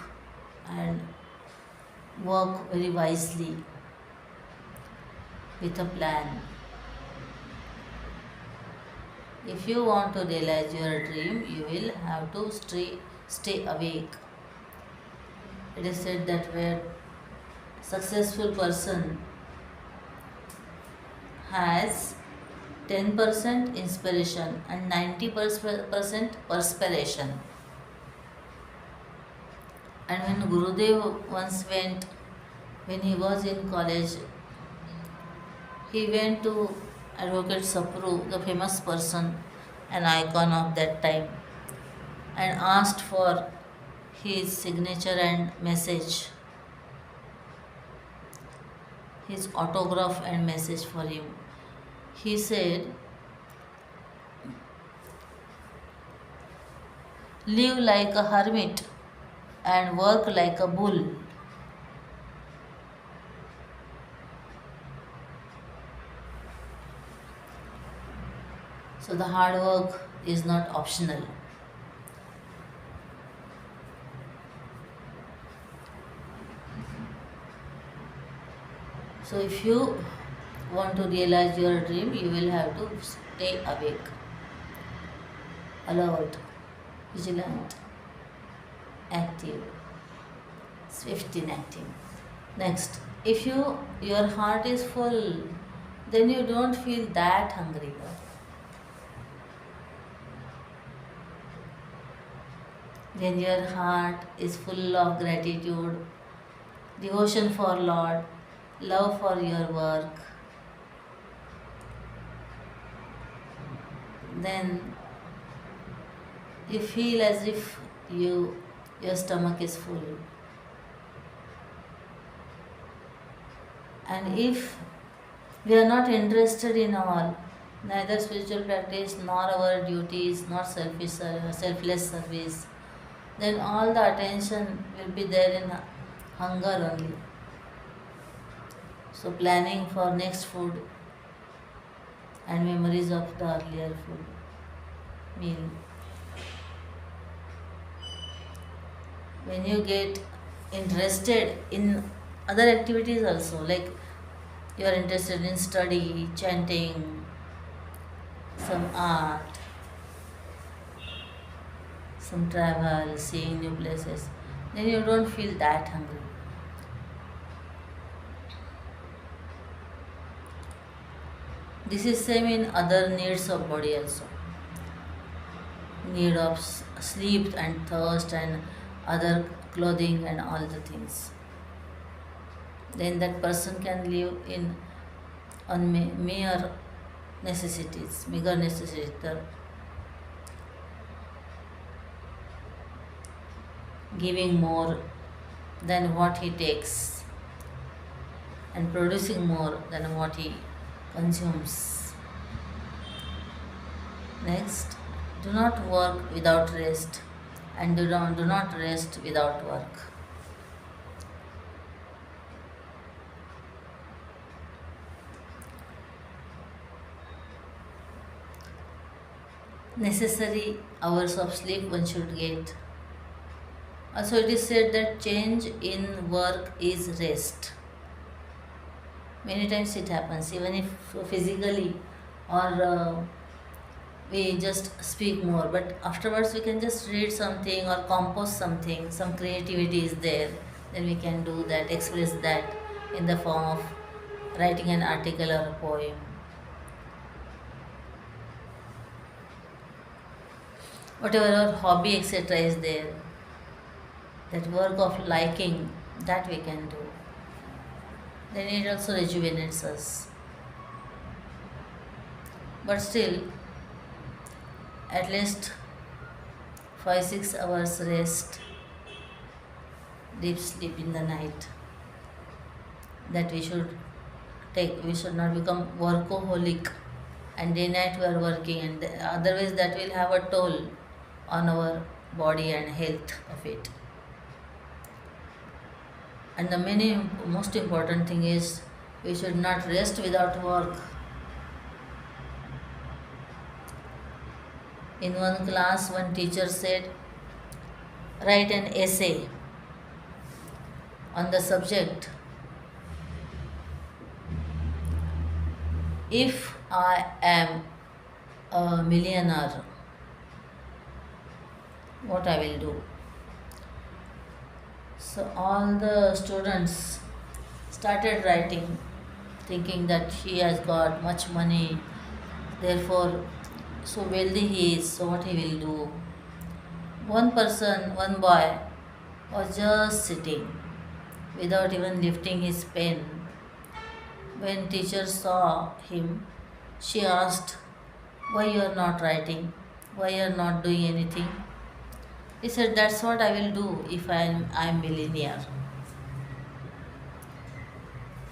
A: and work very wisely with a plan. If you want to realize your dream, you will have to stay awake. It is said that where successful person has 10% inspiration and 90% perspiration. And when Gurudev once went, when he was in college, he went to Advocate Sapru, the famous person, an icon of that time, and asked for his signature and message, his autograph and message for him. He said, live like a hermit and work like a bull. So the hard work is not optional. So if you want to realize your dream, you will have to stay awake, alert, vigilant, active, swift in acting. Next, if your heart is full, then you don't feel that hungry. When your heart is full of gratitude, devotion for Lord, love for your work, then you feel as if your stomach is full. And if we are not interested in all, neither spiritual practice nor our duties, nor selfless service, then all the attention will be there in hunger only. So planning for next food and memories of the earlier food meal. When you get interested in other activities also, like you are interested in study, chanting, some art, some travel, seeing new places, then you don't feel that hungry. This is same in other needs of body also. Need of sleep and thirst and other clothing and all the things. Then that person can live in on mere necessities, meager necessities, giving more than what he takes and producing more than what he consumes. Next, do not work without rest and do not rest without work. necessary hours of sleep one should get. Also, it is said that change in work is rest. Many times it happens, even if physically or we just speak more, but afterwards we can just read something or compose something, some creativity is there, then we can do that, express that in the form of writing an article or a poem. Whatever our hobby, etc., is there, that work of liking, that we can do. Then it also rejuvenates us. But still, at least 5 6 hours rest, deep sleep in the night, that we should take. We should not become workaholic and day night we are working, and otherwise that will have a toll on our body and health of it. And the most important thing is we should not rest without work. In one class, one teacher said, write an essay on the subject, if I am a millionaire, what I will do. So all the students started writing, thinking that he has got much money, therefore so wealthy he is, so what he will do. One boy was just sitting without even lifting his pen. When teacher saw him, she asked, why you are not writing? Why you are not doing anything? He said, that's what I will do if I am millionaire.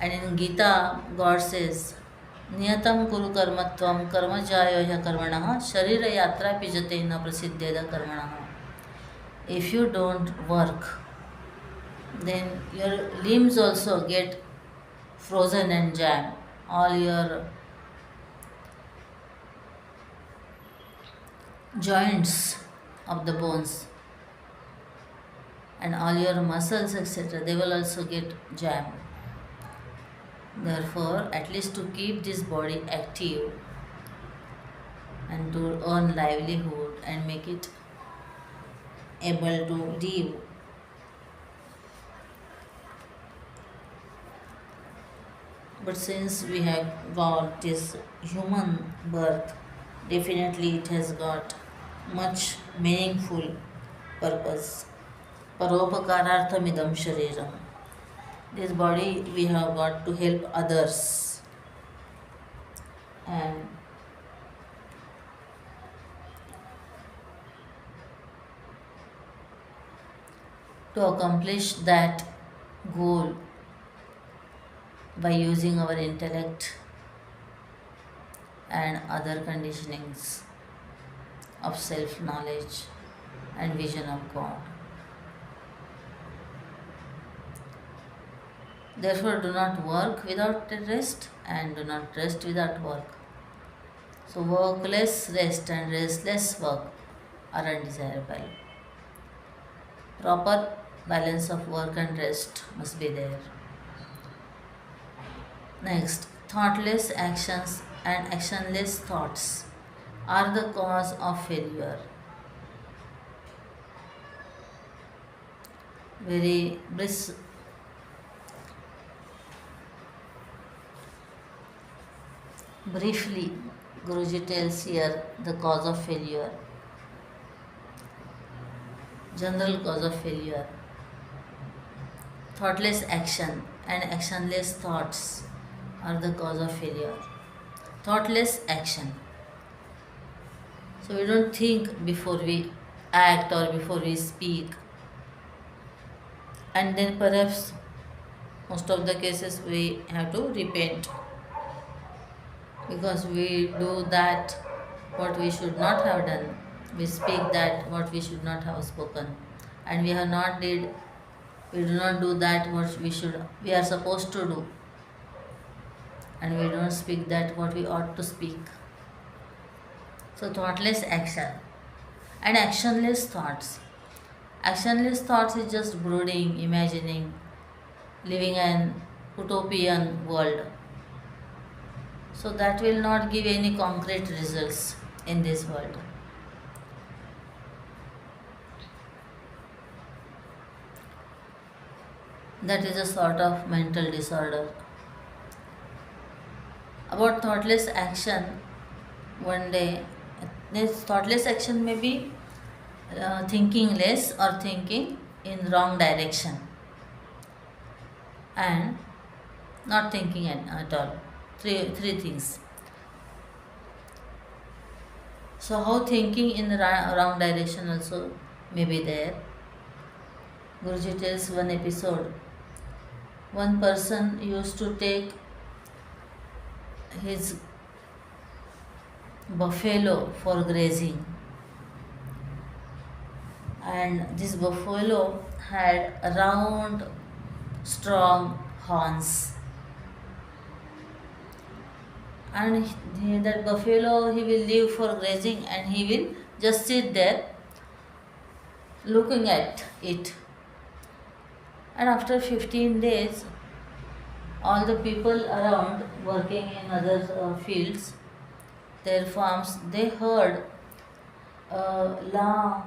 A: And in Gita, God says, Niyatam kuru karmatvam karma jayo ya karmanaha sharira yatra pijate na prasiddheda karmanaha. If you don't work, then your limbs also get frozen and jam. All your joints of the bones and all your muscles, etc., they will also get jammed. Therefore, at least to keep this body active and to earn livelihood and make it able to live, but since we have got this human birth, definitely it has got much meaningful purpose. Paropakararthamidam shariram. This body we have got to help others, and to accomplish that goal by using our intellect and other conditionings of self knowledge and vision of God. Therefore, do not work without rest and do not rest without work. So, workless rest and restless work are undesirable. Proper balance of work and rest must be there. Next, thoughtless actions and actionless thoughts are the cause of failure. Very briefly, Guruji tells here the cause of failure, general cause of failure. Thoughtless action and actionless thoughts are the cause of failure. Thoughtless action. So we don't think before we act or before we speak, and then perhaps most of the cases we have to repent because we do that what we should not have done. We speak that what we should not have spoken, and we do not do that what we are supposed to do, and we don't speak that what we ought to speak. So thoughtless action and actionless thoughts. Actionless thoughts is just brooding, imagining, living an utopian world. So that will not give any concrete results in this world. That is a sort of mental disorder. About thoughtless action, one day, this thoughtless action may be thinking less or thinking in wrong direction and not thinking at all. Three things. So how thinking in the wrong direction also may be there. Guruji tells one episode. One person used to take his buffalo for grazing, and this buffalo had round, strong horns. And that buffalo, he will leave for grazing and he will just sit there looking at it. And after 15 days, all the people around working in other fields, their farms, they heard a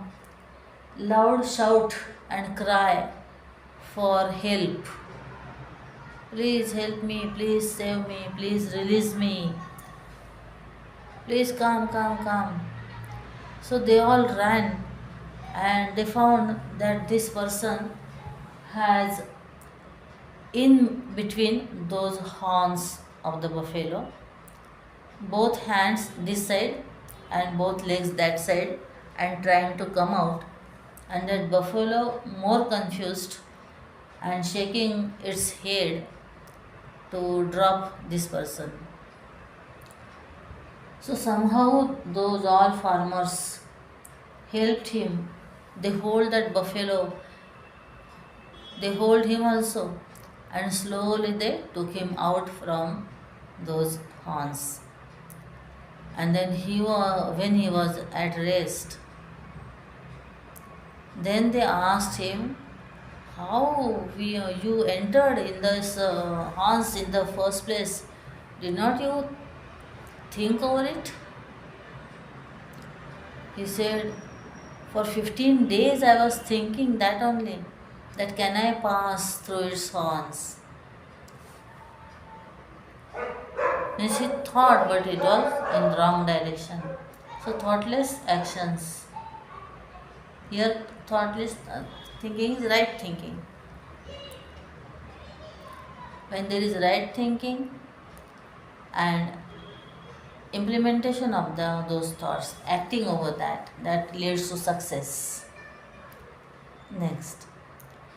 A: loud shout and cry for help. Please help me, please save me, please release me. Please come, come, come. So they all ran and they found that this person has in between those horns of the buffalo, both hands this side and both legs that side, and trying to come out. And that buffalo, more confused and shaking its head to drop this person. So somehow those all farmers helped him. They hold that buffalo, they hold him also, and slowly they took him out from those horns. And then when he was at rest, then they asked him, how you entered in this horns in the first place? Did not you think over it? He said, for 15 days I was thinking that only, that can I pass through its horns? Means he thought, but it was in wrong direction. So thoughtless actions. Here thoughtless thinking is right thinking. When there is right thinking and implementation of those thoughts, acting over that leads to success. Next,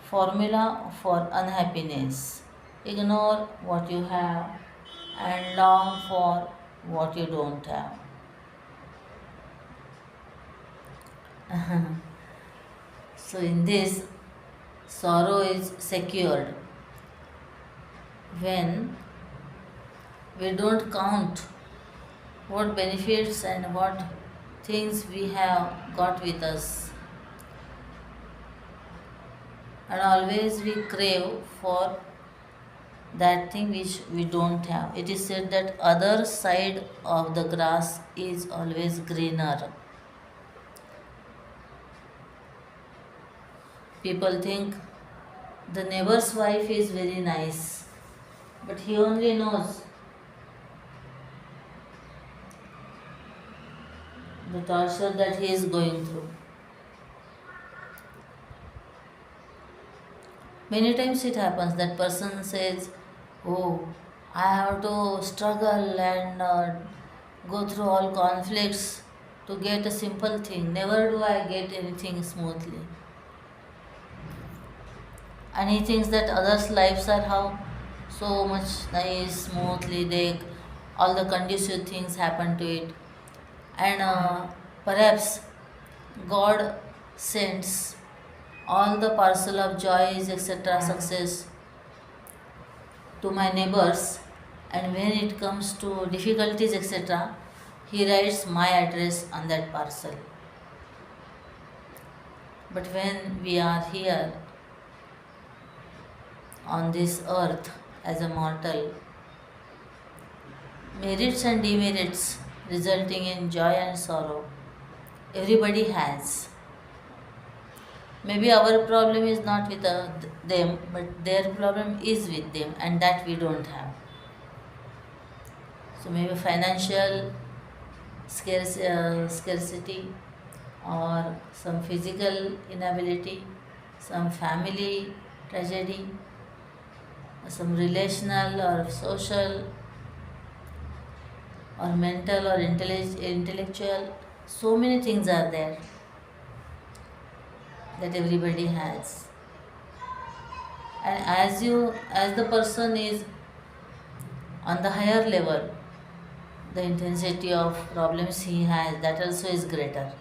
A: formula for unhappiness. Ignore what you have and long for what you don't have. So in this, sorrow is secured when we don't count what benefits and what things we have got with us, and always we crave for that thing which we don't have. It is said that other side of the grass is always greener. People think the neighbor's wife is very nice, but he only knows the torture that he is going through. Many times it happens that person says, oh, I have to struggle and go through all conflicts to get a simple thing. Never do I get anything smoothly. And he thinks that others' lives are how so much nice, smoothly, all the conducive things happen to it. And perhaps God sends all the parcel of joys, etc., success to my neighbors, and when it comes to difficulties, etc., He writes my address on that parcel. But when we are here on this earth as a mortal, merits and demerits resulting in joy and sorrow, everybody has. Maybe our problem is not with them, but their problem is with them, and that we don't have. So maybe financial scarcity, or some physical inability, some family tragedy, some relational or social or mental or intellectual. So many things are there that everybody has. And as the person is on the higher level, the intensity of problems he has, that also is greater.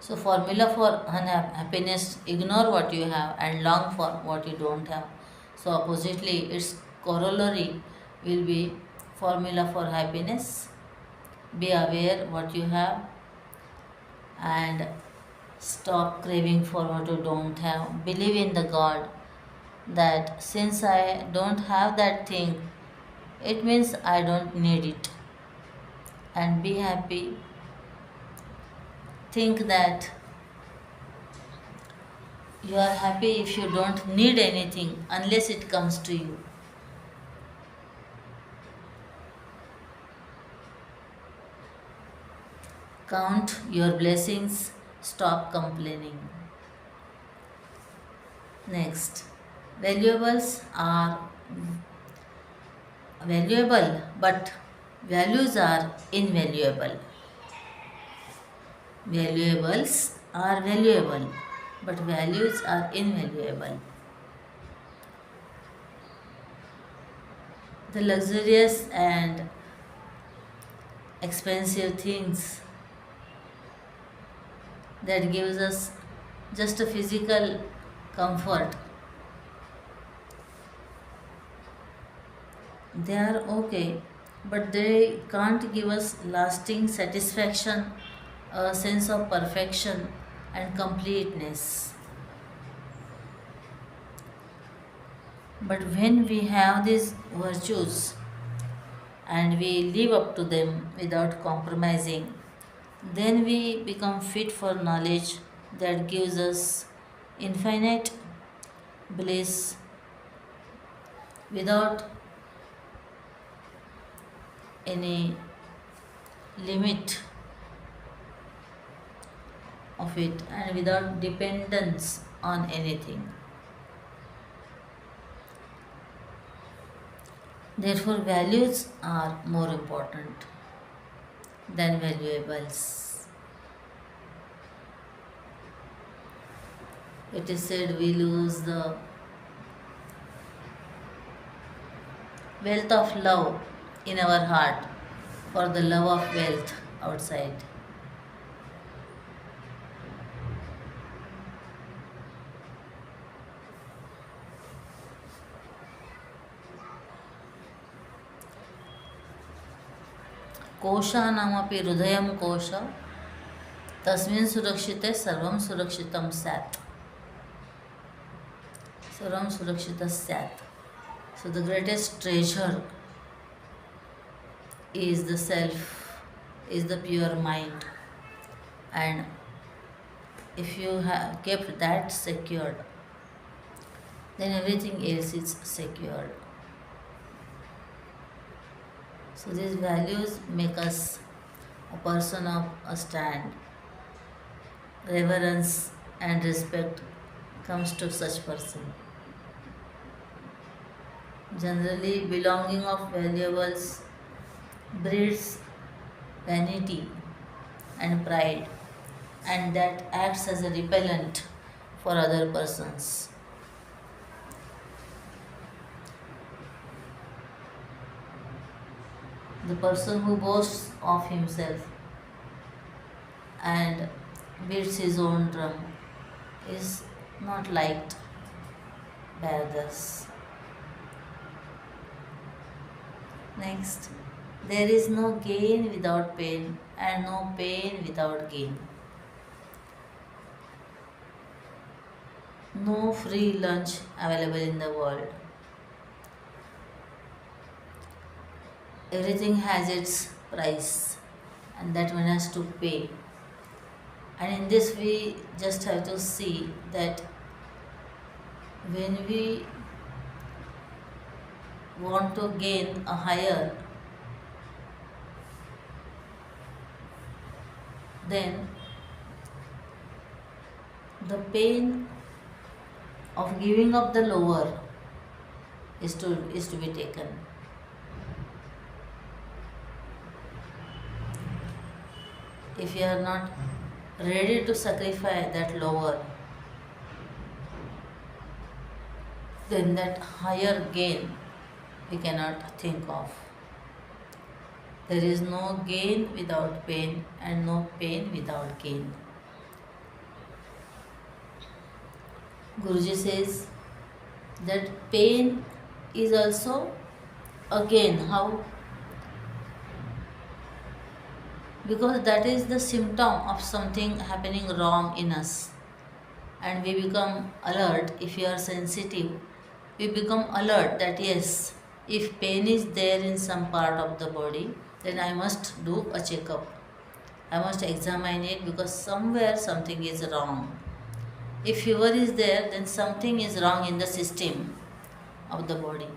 A: So formula for happiness: ignore what you have and long for what you don't have. So oppositely, its corollary will be formula for happiness: be aware what you have and stop craving for what you don't have. Believe in the God that since I don't have that thing, it means I don't need it. And be happy. Think that you are happy if you don't need anything unless it comes to you. Count your blessings, stop complaining. Next, valuables are valuable, but values are invaluable. Valuables are valuable, but values are invaluable. The luxurious and expensive things that gives us just a physical comfort, they are okay, but they can't give us lasting satisfaction, a sense of perfection and completeness. But when we have these virtues and we live up to them without compromising, then we become fit for knowledge that gives us infinite bliss without any limit of it and without dependence on anything. Therefore, values are more important than valuables. It is said we lose the wealth of love in our heart for the love of wealth outside. कोशानामपि हृदयं कोश तस्मिन् सुरक्षिते सर्वं सुरक्षितं स्यात्. सर्वं सुरक्षितं स्यात्. So the greatest treasure is the self, is the pure mind, and if you have kept that secured, then everything else is secured. So these values make us a person of a stand. Reverence and respect comes to such person. Generally, belonging of valuables breeds vanity and pride, and that acts as a repellent for other persons. The person who boasts of himself and beats his own drum is not liked by others. Next, there is no gain without pain and no pain without gain. No free lunch available in the world. Everything has its price, and that one has to pay. And in this, we just have to see that when we want to gain a higher, then the pain of giving up the lower is to be taken. If you are not ready to sacrifice that lower, then that higher gain we cannot think of. There is no gain without pain and no pain without gain. Guruji says that pain is also a gain. How? Because that is the symptom of something happening wrong in us, and we become alert. If we are sensitive, we become alert that yes, if pain is there in some part of the body, then I must do a checkup. I must examine it because somewhere something is wrong. If fever is there, then something is wrong in the system of the body.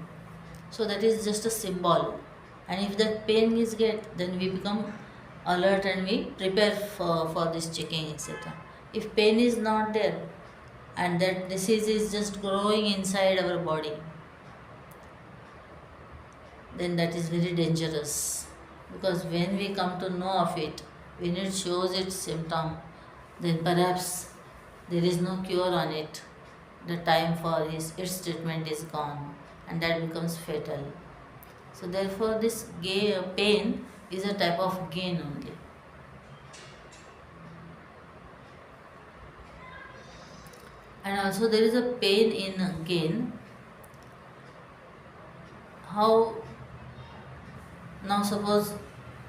A: So that is just a symbol. And if that pain is get, then we become alert and we prepare for this checking, etc. If pain is not there and that disease is just growing inside our body, then that is very dangerous. Because when we come to know of it, when it shows its symptom, then perhaps there is no cure on it. The time for its treatment is gone, and that becomes fatal. So therefore this pain is a type of gain only. And also there is a pain in gain. How? Now suppose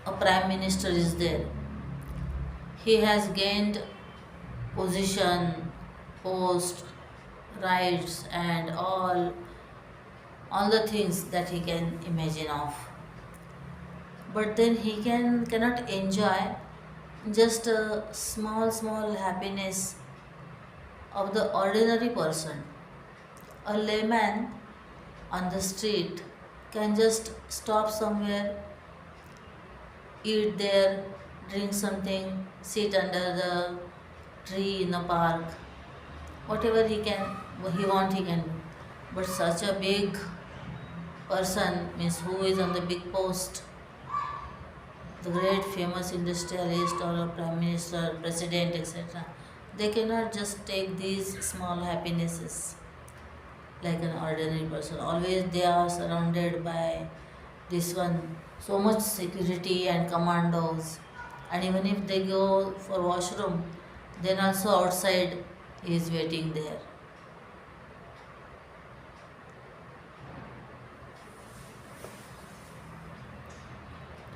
A: a prime minister is there. He has gained position, post, rights, and all the things that he can imagine of. But then he cannot enjoy just a small happiness of the ordinary person. A layman on the street can just stop somewhere, eat there, drink something, sit under the tree in a park, whatever he want he can do. But such a big person, means who is on the big post, the great famous industrialist or a prime minister, president, etc., they cannot just take these small happinesses like an ordinary person. Always they are surrounded by this one, so much security and commandos, and even if they go for washroom, then also outside he is waiting there.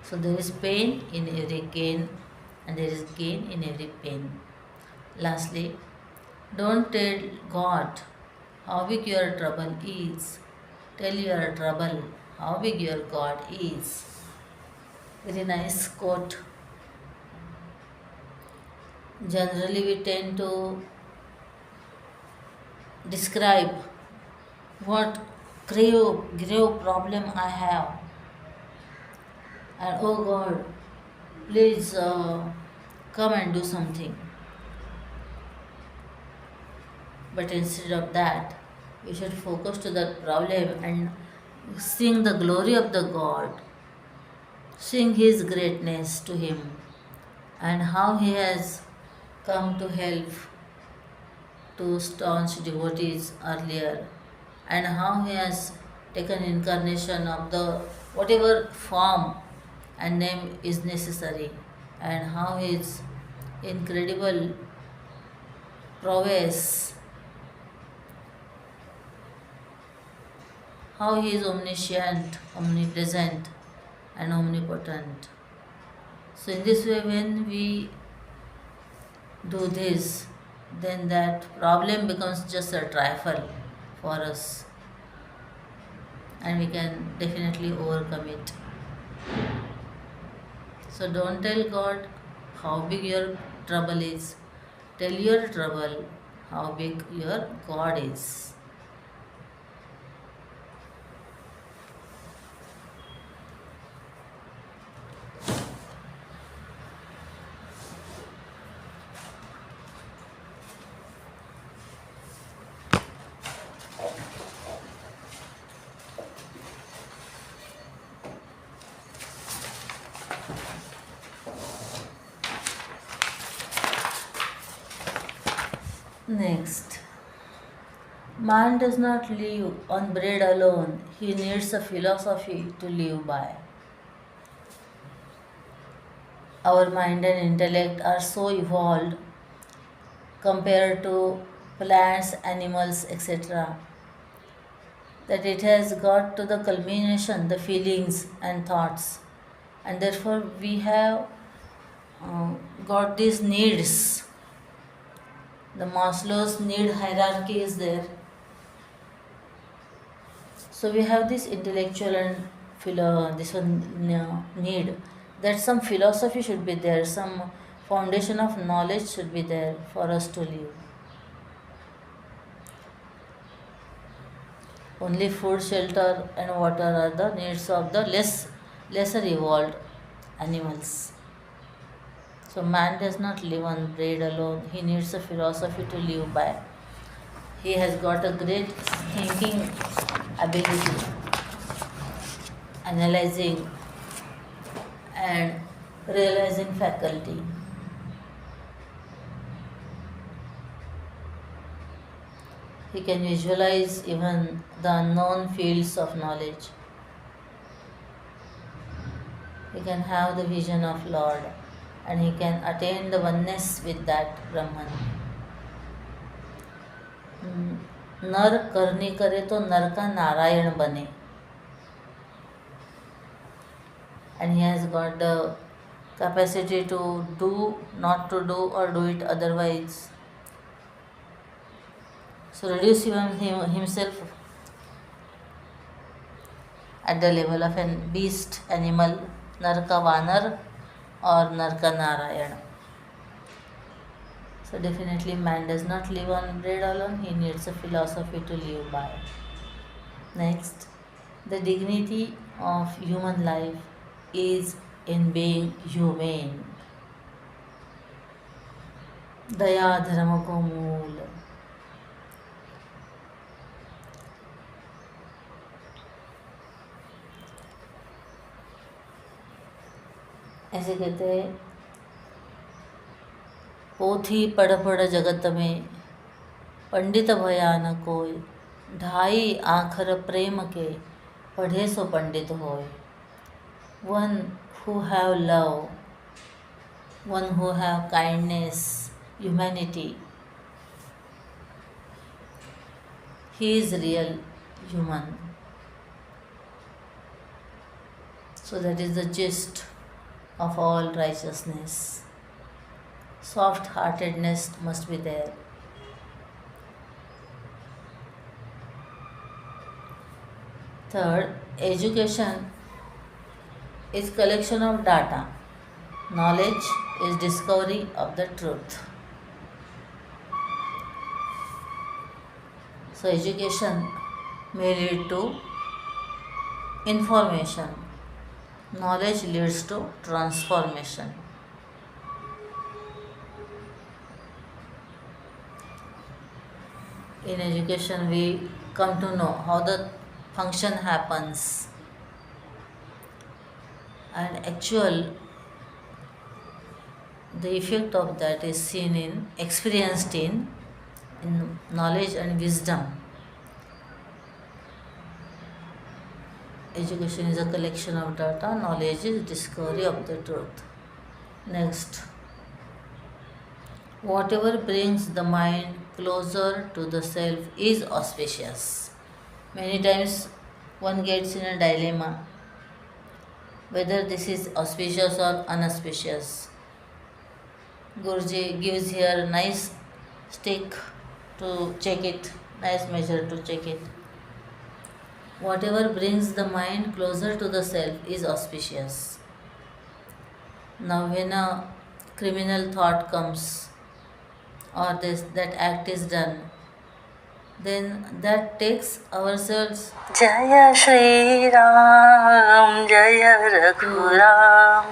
A: So there is pain in every gain and there is gain in every pain. Lastly, don't tell God how big your trouble is. Tell your trouble how big your God is. Very nice quote. Generally, we tend to describe what grave problem I have, and oh God, please come and do something. But instead of that, we should focus to that problem and sing the glory of the God, sing His greatness to Him, and how He has come to help to staunch devotees earlier, and how He has taken incarnation of the whatever form and name is necessary, and how His incredible prowess, how He is omniscient, omnipresent, and omnipotent. So, in this way, when we do this, then that problem becomes just a trifle for us, and we can definitely overcome it. So, don't tell God how big your trouble is, tell your trouble how big your God is. Next, man does not live on bread alone, he needs a philosophy to live by. Our mind and intellect are so evolved compared to plants, animals, etc., that it has got to the culmination, the feelings and thoughts, and therefore we have uh, got these needs. The Maslow's need hierarchy is there. So we have this intellectual and this one need that some philosophy should be there, some foundation of knowledge should be there for us to live. Only food, shelter, and water are the needs of the lesser evolved animals. So man does not live on bread alone. He needs a philosophy to live by. He has got a great thinking ability, analyzing and realizing faculty. He can visualize even the unknown fields of knowledge. He can have the vision of Lord, and he can attain the oneness with that Brahman. नर करनी करे तो नर का नारायण बने, and he has got the capacity to do, not to do, or do it otherwise. So reduce himself at the level of a beast, animal, नर का वानर or नर का Narayan. So definitely man does not live on bread alone, he needs a philosophy to live by. Next, the dignity of human life is in being humane. दया धर्म को मूल. ऐसे कहते हैं, पोथी पढ़ पढ़ जगत में पंडित भया न कोई, ढाई आखर प्रेम के पढ़े सो पंडित होय. One who have love, one who have kindness, humanity, he is real human. So that is the gist of all righteousness. Soft-heartedness must be there. Third, education is collection of data. Knowledge is discovery of the truth. So education may lead to information. Knowledge leads to transformation. In education, we come to know how the function happens, and the effect of that is seen in, experienced in knowledge and wisdom. Education is a collection of data, knowledge is discovery of the truth. Next, whatever brings the mind closer to the self is auspicious. Many times one gets in a dilemma whether this is auspicious or unauspicious. Guruji gives here a nice stick to check it, nice measure to check it. Whatever brings the mind closer to the self is auspicious. Now, when a criminal thought comes or that act is done, then that takes ourselves Jaya Shri Ram Jaya Raghuram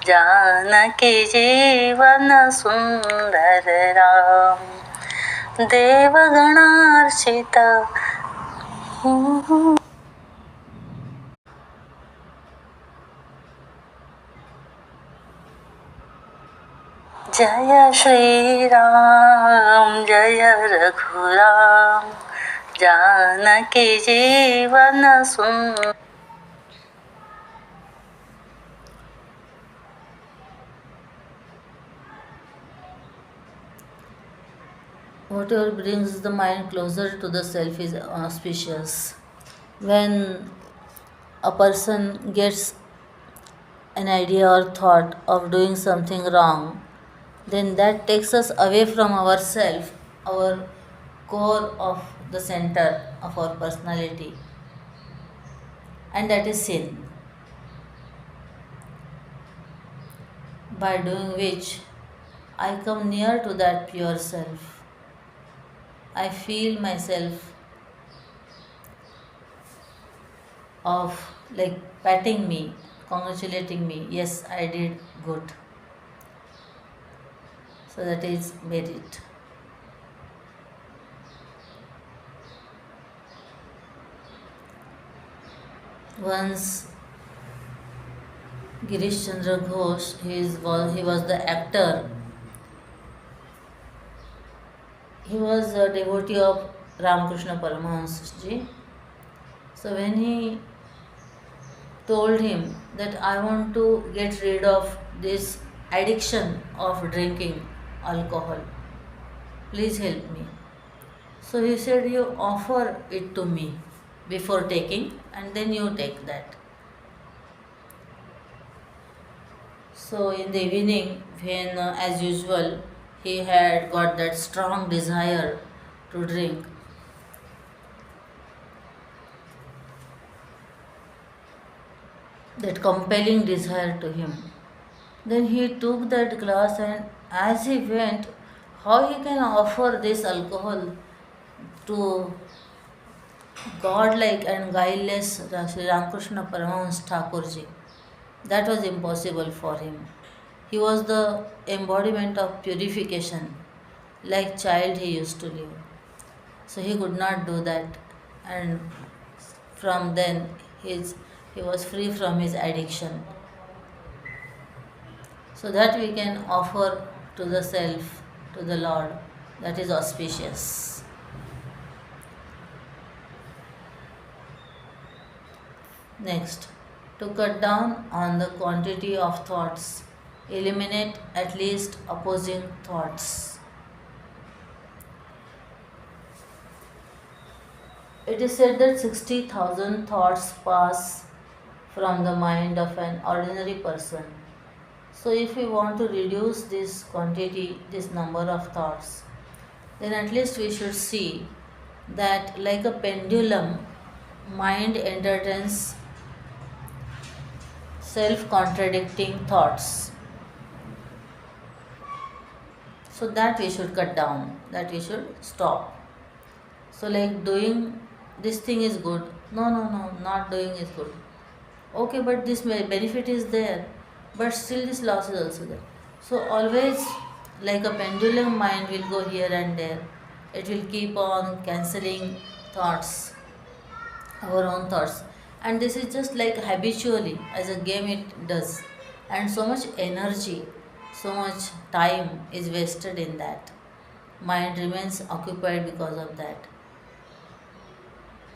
A: Janaki Jeevan Sundar Ram Devaganarchita. Jaya Shri Ram Jaya Raghuram Janaki Jeevan Sundar. Whatever brings the mind closer to the self is auspicious. When a person gets an idea or thought of doing something wrong, then that takes us away from ourself, our core of the center of our personality, and that is sin. By doing which, I come near to that pure self. I feel myself of like patting me, congratulating me. Yes, I did good. So that is merit. Once Girish Chandra Ghosh, he was the actor. He was a devotee of Ramakrishna Paramahansa ji. So when he told him that I want to get rid of this addiction of drinking alcohol, please help me. So he said, you offer it to me before taking, and then you take that. So in the evening, when as usual he had got that strong desire to drink, that compelling desire to him, then he took that glass, and as he went, how he can offer this alcohol to godlike and guileless Sri Ramakrishna Paramahansa Thakurji? That was impossible for him. He was the embodiment of purification, like child he used to live. So he could not do that, and from then he was free from his addiction. So that we can offer to the self, to the Lord, that is auspicious. Next, to cut down on the quantity of thoughts, eliminate at least opposing thoughts. It is said that 60,000 thoughts pass from the mind of an ordinary person. So if we want to reduce this quantity, this number of thoughts, then at least we should see that like a pendulum, mind entertains self-contradicting thoughts. So that we should cut down, that we should stop. So like doing this thing is good. No, not doing is good. Okay, but this benefit is there, but still this loss is also there. So always like a pendulum, mind will go here and there. It will keep on cancelling thoughts, our own thoughts. And this is just like habitually, as a game it does. And so much energy, so much time is wasted in that. Mind remains occupied because of that.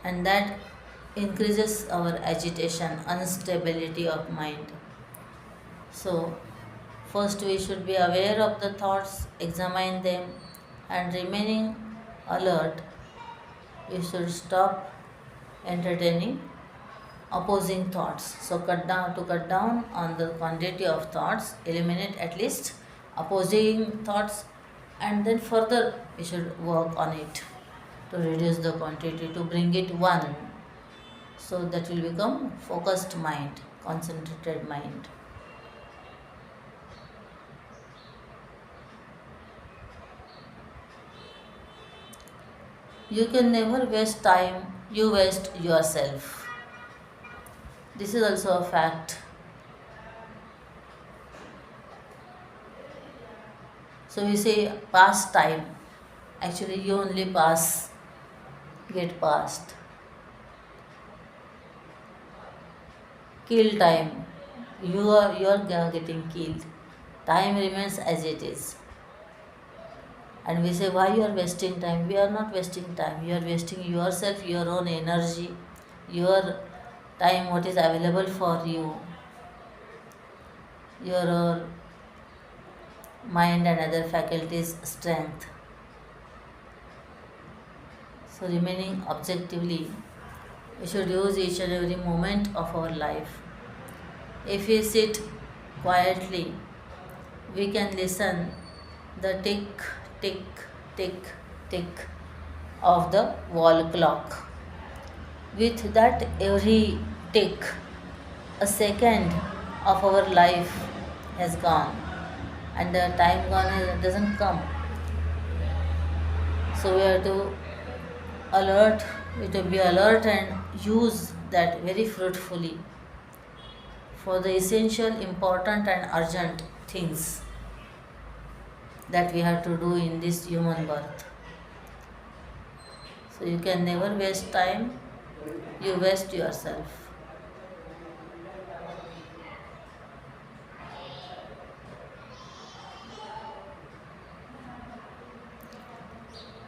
A: And that increases our agitation, instability of mind. So, first we should be aware of the thoughts, examine them, and remaining alert, we should stop entertaining opposing thoughts. So cut down on the quantity of thoughts, eliminate at least opposing thoughts, and then further we should work on it to reduce the quantity, to bring it one, so that will become focused mind, concentrated mind. You can never waste time, you waste yourself. This is also a fact. So we say pass time. Actually, you only get past. Kill time. You are getting killed. Time remains as it is. And we say, why you are wasting time? We are not wasting time. You are wasting yourself, your own energy, your time, what is available for you, your mind and other faculties' strength. So, remaining objectively, we should use each and every moment of our life. If we sit quietly, we can listen the tick, tick, tick, tick of the wall clock. With that every tick, a second of our life has gone, and the time gone doesn't come. So we have to alert, we have to be alert and use that very fruitfully for the essential, important, and urgent things that we have to do in this human birth. So you can never waste time, you waste yourself.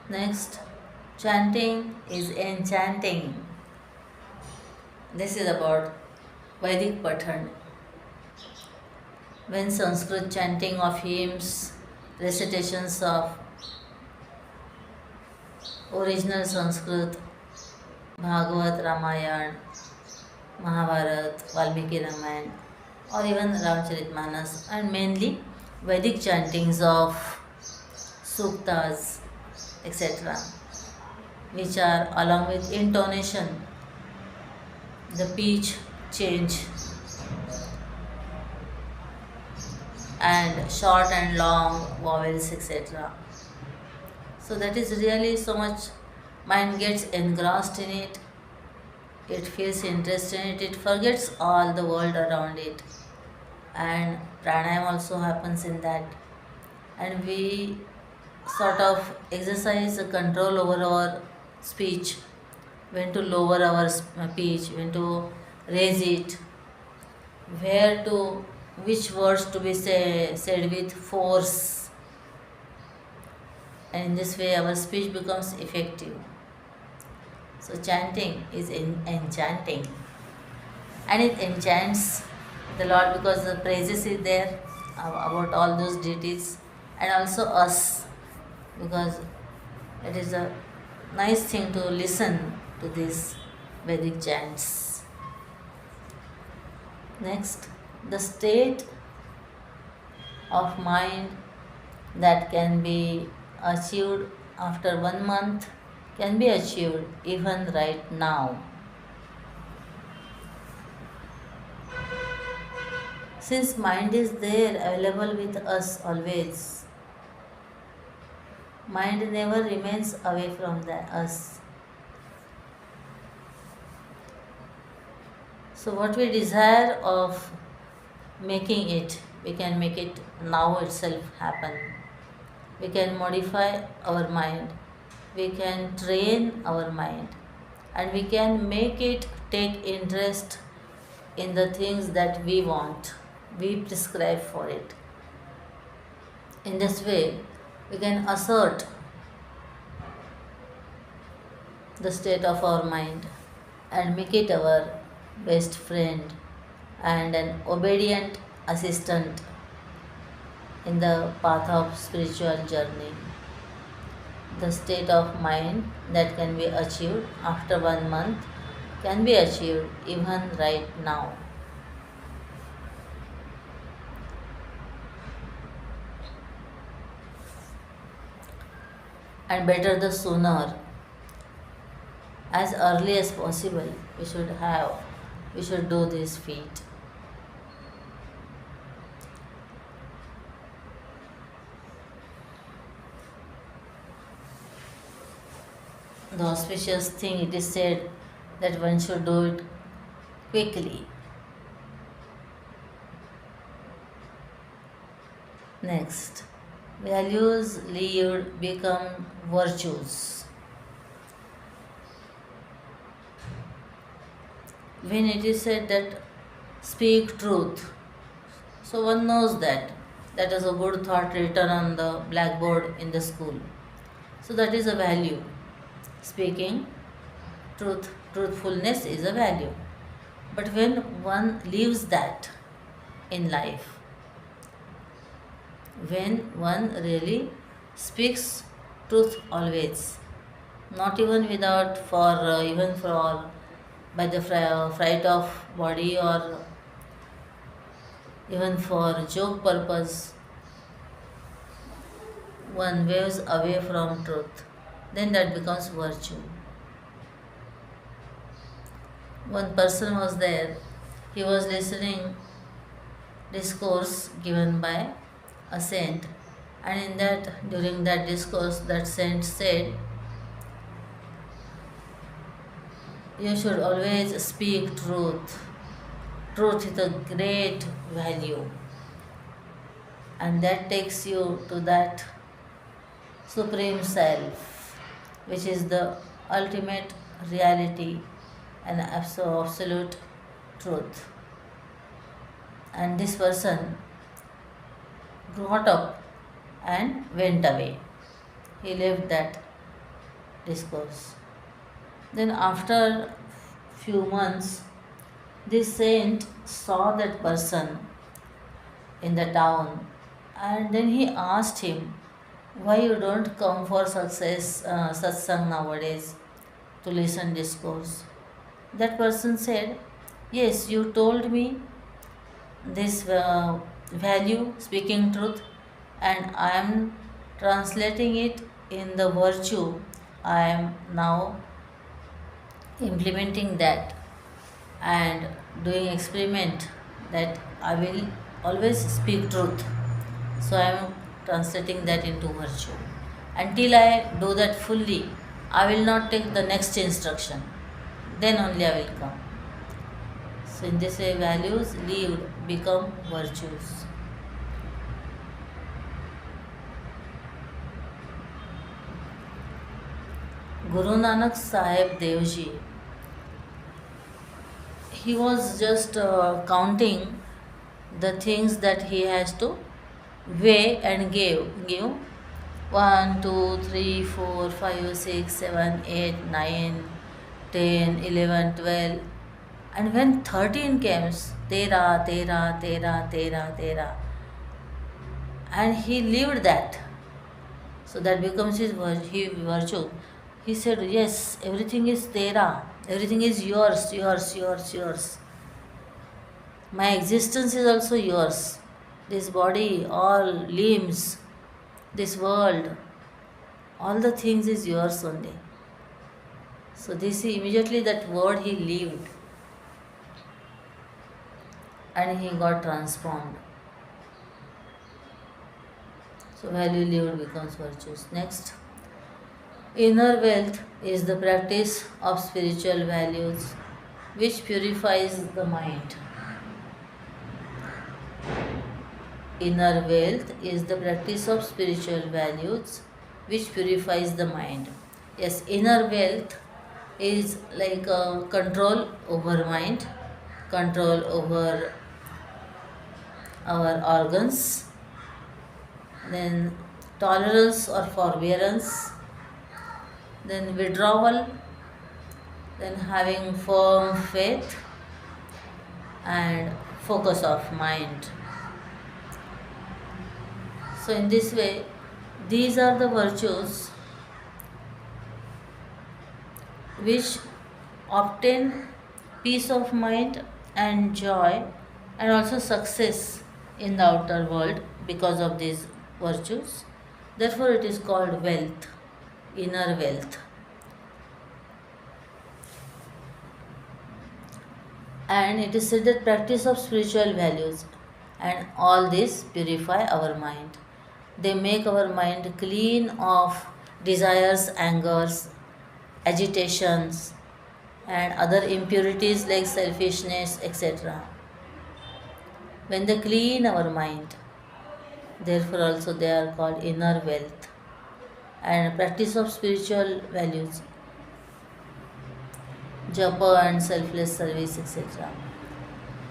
A: Next, chanting is enchanting. This is about Vedic pattern. When Sanskrit chanting of hymns, recitations of original Sanskrit, Bhagavad, Ramayana, Mahabharat, Valmiki Ramayana, or even Ramcharitmanas, and mainly Vedic chantings of suktas, etc., which are along with intonation, the pitch change, and short and long vowels, etc. So that is really so much, mind gets engrossed in it, it feels interest in it, it forgets all the world around it, and pranayam also happens in that, and we sort of exercise the control over our speech, when to lower our speech, when to raise it, where to, which words to be said with force, and in this way our speech becomes effective. So chanting is enchanting, and it enchants the Lord because the praises is there about all those deities, and also us, because it is a nice thing to listen to these Vedic chants. Next, the state of mind that can be achieved after 1 month can be achieved even right now. Since mind is there available with us always, mind never remains away from us. So what we desire of making it, we can make it now itself happen. We can modify our mind, we can train our mind, and we can make it take interest in the things that we want, we prescribe for it. In this way, we can assert the state of our mind and make it our best friend and an obedient assistant in the path of spiritual journey. The state of mind that can be achieved after 1 month can be achieved even right now. And better the sooner, as early as possible, we should do this feat. The auspicious thing, it is said that one should do it quickly. Next, values lived become virtues. When it is said that speak truth, so one knows that that is a good thought written on the blackboard in the school. So that is a value. Speaking truth, truthfulness is a value. But when one lives that in life, when one really speaks truth always, not even without for even for all by the fright of body or even for joke purpose, one waves away from truth, then that becomes virtue. One person was there, he was listening discourse given by a saint, and in that during that discourse that saint said, you should always speak truth. Truth is a great value, and that takes you to that supreme self, which is the ultimate reality and absolute truth. And this person got up and went away. He left that discourse. Then after few months, this saint saw that person in the town, and then he asked him, why you don't come for success satsang nowadays to listen discourse? That person said, yes, you told me this value, speaking truth, and I am translating it in the virtue. I am now implementing that and doing experiment that I will always speak truth. So I am translating that into virtue. Until I do that fully, I will not take the next instruction. Then only I will come. So in this way, values lived become virtues. Guru Nanak Sahib Devji, he was just counting the things that he has to weigh and give 1, 2, 3, 4, 5, 6, 7, 8, 9, 10, 11, 12. And when 13 comes, tera, tera, tera, tera, tera. And he lived that. So that becomes his virtue. He said, yes, everything is tera. Everything is yours, yours, yours, yours. My existence is also yours. This body, all limbs, this world, all the things is yours only. So this immediately that word he lived, and he got transformed. So value lived becomes virtues. Next, inner wealth is the practice of spiritual values which purifies the mind. Inner wealth is the practice of spiritual values which purifies the mind. Yes, inner wealth is like control over mind, control over our organs, then tolerance or forbearance, then withdrawal, then having firm faith and focus of mind. So in this way, these are the virtues which obtain peace of mind and joy, and also success in the outer world because of these virtues. Therefore, it is called wealth, inner wealth. And it is said that practice of spiritual values and all this purify our mind. They make our mind clean of desires, angers, agitations, and other impurities like selfishness, etc. When they clean our mind, therefore also they are called inner wealth. And practice of spiritual values, japa and selfless service, etc.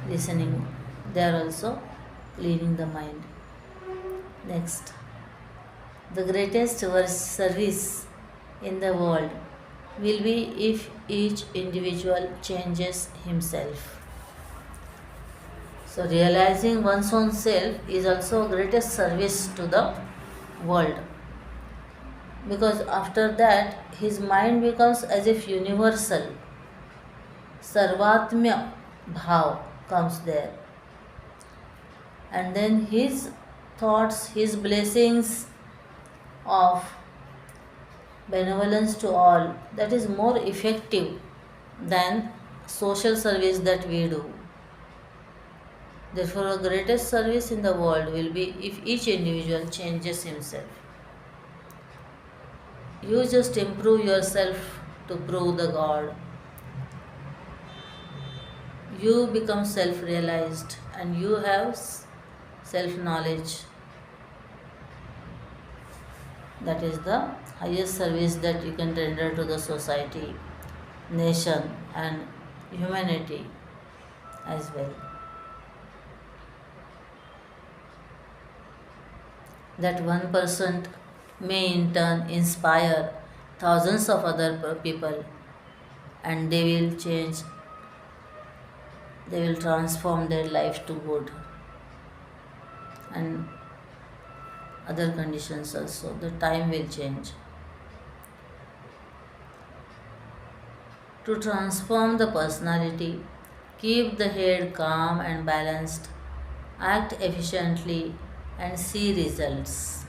A: Listening, they are also cleaning the mind. Next, the greatest service in the world will be if each individual changes himself. So, realizing one's own self is also greatest service to the world, because after that his mind becomes as if universal. Sarvatmya bhav comes there, and then his thoughts, his blessings of benevolence to all, that is more effective than social service that we do. Therefore, the greatest service in the world will be if each individual changes himself. You just improve yourself to prove the God. You become self-realized and you have self-knowledge. That is the highest service that you can render to the society, nation, and humanity as well. That 1% may in turn inspire thousands of other people, and they will change, they will transform their life to good, and other conditions also. The time will change. To transform the personality, keep the head calm and balanced, act efficiently, and see results.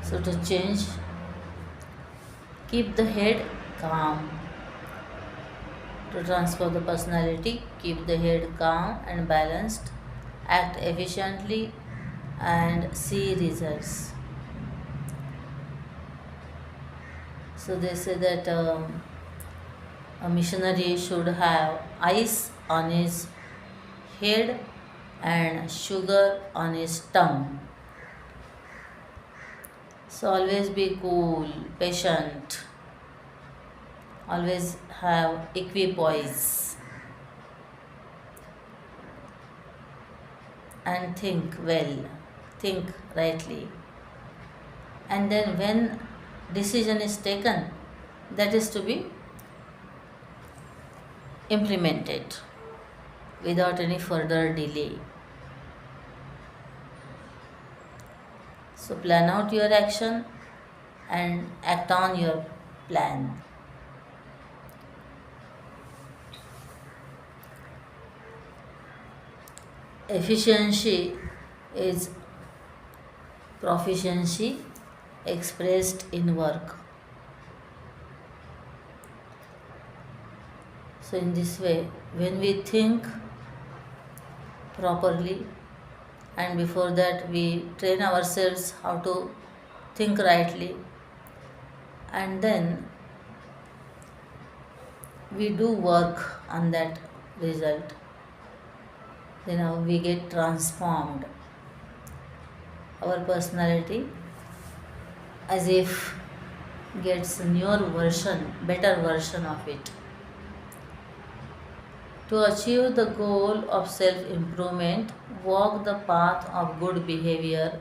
A: So, to change, keep the head calm. To transform the personality, keep the head calm and balanced, act efficiently, and see results. So, they say that a missionary should have ice on his head and sugar on his tongue. So, always be cool, patient, always have equipoise, and think well, think rightly. And then, when decision is taken, that is to be implemented without any further delay. So, plan out your action and act on your plan. Efficiency is proficiency expressed in work. So, in this way, when we think properly, and before that we train ourselves how to think rightly, and then we do work on that result, then we get transformed. Our personality as if gets a newer version, better version of it. To achieve the goal of self-improvement, walk the path of good behavior,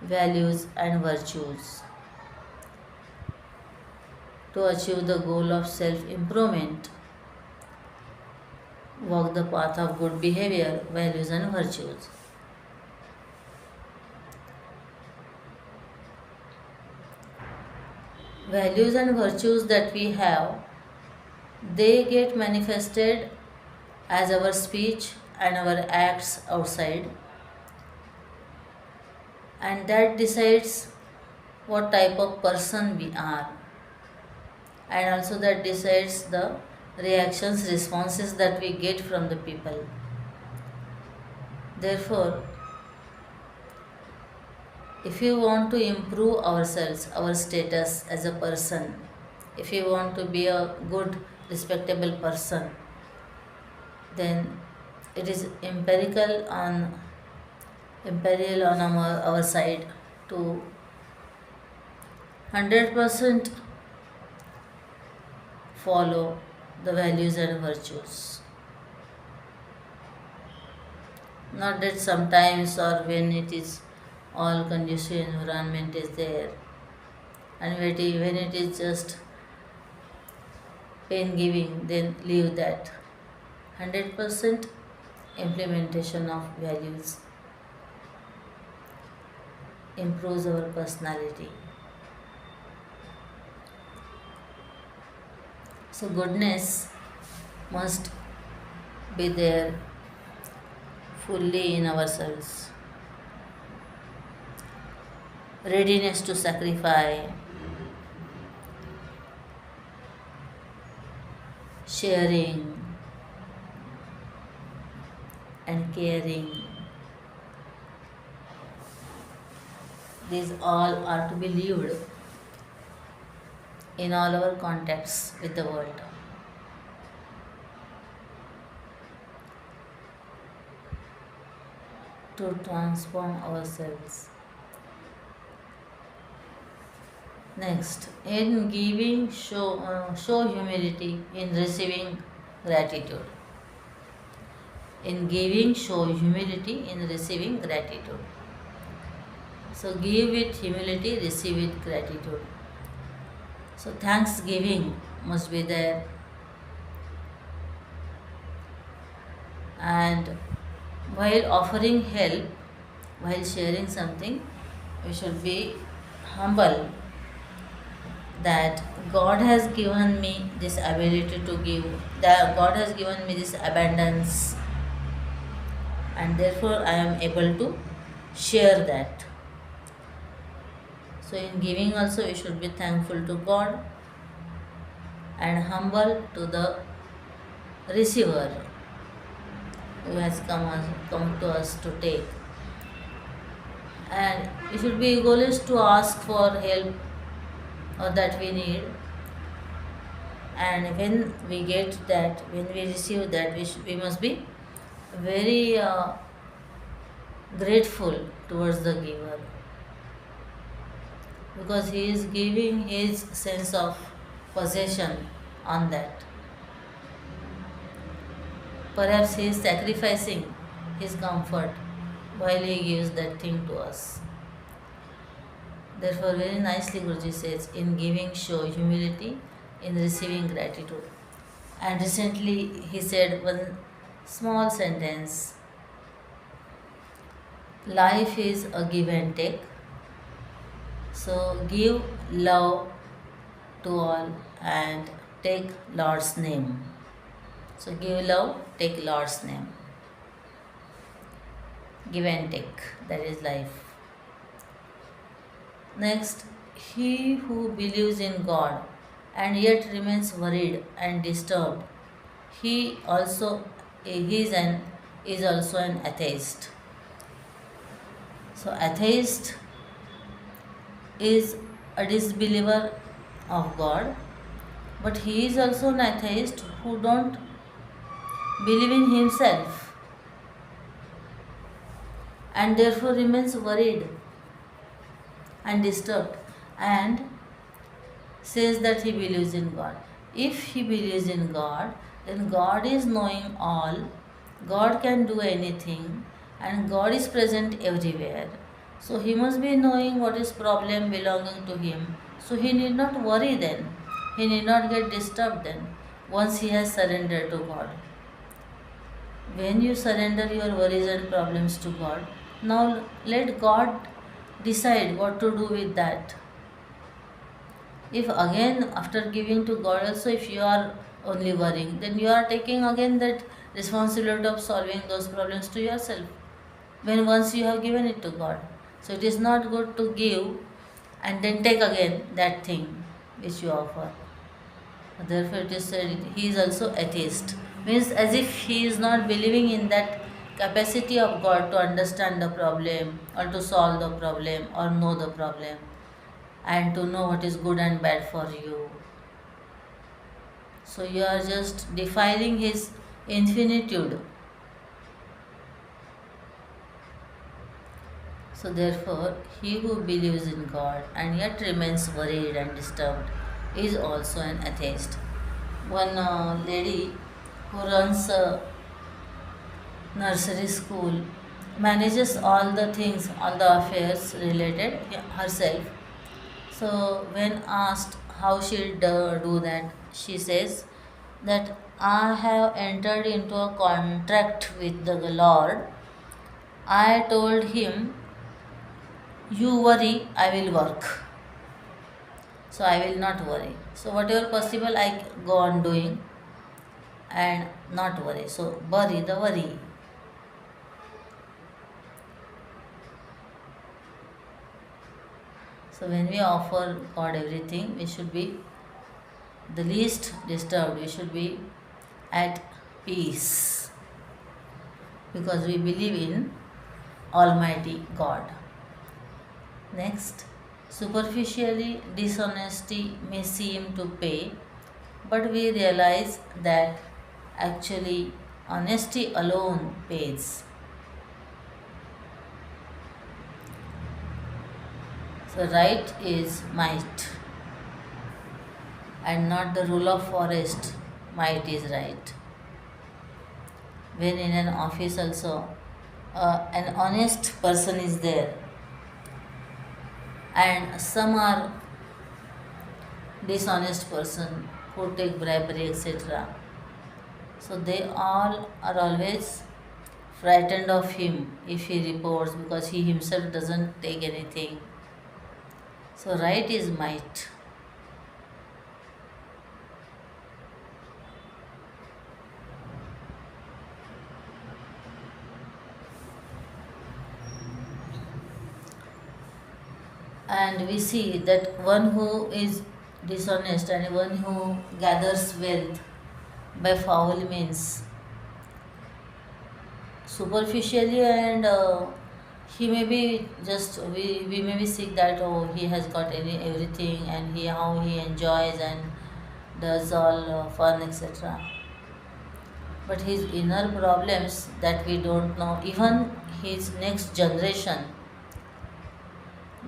A: values, and virtues. To achieve the goal of self-improvement, walk the path of good behavior, values, and virtues. values and virtues that we have, they get manifested as our speech and our acts outside, and that decides what type of person we are, and also that decides the reactions, responses that we get from the people. Therefore, if you want to improve ourselves, our status as a person, if you want to be a good, respectable person, then it is imperial on our side to 100% follow the values and virtues. Not that sometimes or when it is all conducive environment is there, and when it is just pain giving, then leave that. 100% implementation of values improves our personality. So goodness must be there fully in ourselves. Readiness to sacrifice, sharing, and caring. These all are to be lived in all our contacts with the world. To transform ourselves. Next, in giving, show humility, in receiving, gratitude. In giving, show humility, in receiving, gratitude. So, give with humility, receive with gratitude. So, thanksgiving must be there, and while offering help, while sharing something, we should be humble that God has given me this ability to give, that God has given me this abundance, and therefore I am able to share that. So, in giving also, we should be thankful to God and humble to the receiver who has come to us to take. And we should be egoist to ask for help or that we need. And when we get that, when we receive that, we must be very grateful towards the giver, because he is giving his sense of possession on that. Perhaps he is sacrificing his comfort while he gives that thing to us. Therefore, very nicely Guruji says, in giving show humility, in receiving gratitude. And recently he said one small sentence: life is a give and take. So give love to all and take Lord's name. So give love, take Lord's name. Give and take, that is life. Next, he who believes in God and yet remains worried and disturbed, he also is also an atheist. So atheist is a disbeliever of God, but he is also an atheist who don't believe in himself and therefore remains worried and disturbed and says that he believes in God. If he believes in God, then God is knowing all, God can do anything, and God is present everywhere. So he must be knowing what is problem belonging to him. So he need not worry then. He need not get disturbed then, once he has surrendered to God. When you surrender your worries and problems to God, now let God decide what to do with that. If again after giving to God also, if you are only worrying, then you are taking again that responsibility of solving those problems to yourself when once you have given it to God. So it is not good to give and then take again that thing which you offer. Therefore it is said he is also atheist, means as if he is not believing in that capacity of God to understand the problem or to solve the problem or know the problem and to know what is good and bad for you. So you are just defiling his infinitude. So therefore, he who believes in God and yet remains worried and disturbed is also an atheist. One lady who runs a nursery school manages all the things, all the affairs related herself. So when asked how she do that, she says that I have entered into a contract with the Lord. I told him, you worry, I will work. So I will not worry. So whatever possible, I go on doing and not worry. So bury the worry. So when we offer God everything, we should be the least disturbed. We should be at peace because we believe in Almighty God. Next, superficially dishonesty may seem to pay, but we realize that actually honesty alone pays. So right is might and not the rule of forest. Might is right. When in an office also an honest person is there and some are dishonest person who take bribery, etc. So they all are always frightened of him if he reports because he himself doesn't take anything. So right is might. And we see that one who is dishonest and one who gathers wealth by foul means superficially, and he may be just we may be sick that oh he has got everything and he how he enjoys and does all fun, etc. But his inner problems that we don't know, even his next generation,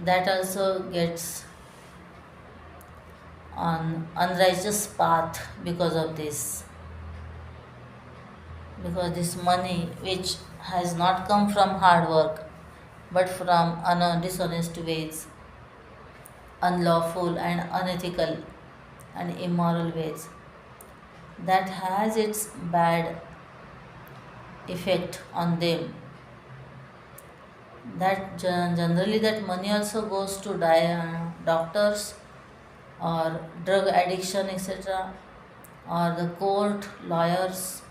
A: that also gets on unrighteous path because of this, because this money which has not come from hard work but from dishonest ways, unlawful and unethical and immoral ways, that has its bad effect on them. That generally that money also goes to doctors or drug addiction, etc., or the court lawyers.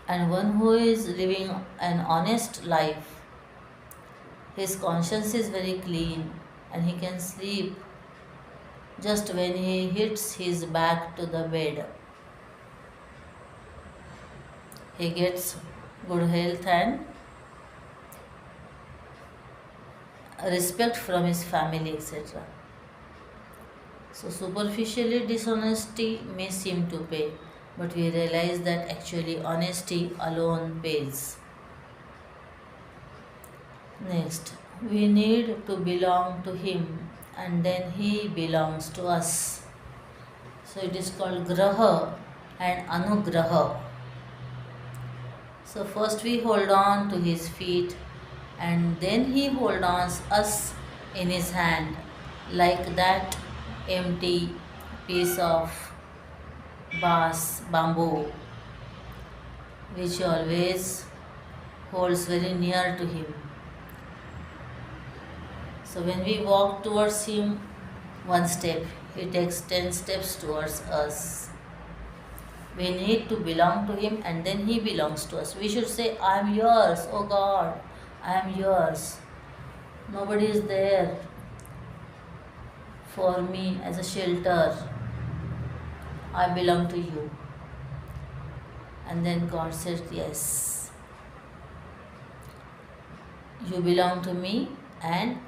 A: And one who is living an honest life, his conscience is very clean and he can sleep just when he hits his back to the bed. He gets good health and respect from his family, etc. So superficially dishonesty may seem to pay, but we realize that actually honesty alone pays. Next, we need to belong to him and then he belongs to us. So it is called graha and anugraha. So first we hold on to his feet and then he holds on us in his hand like that empty piece of bamboo which he always holds very near to him. So when we walk towards him one step, he takes 10 steps towards us. We need to belong to him and then he belongs to us. We should say, I am yours, oh God, I am yours. Nobody is there for me as a shelter. I belong to you. And then God says, yes, you belong to me and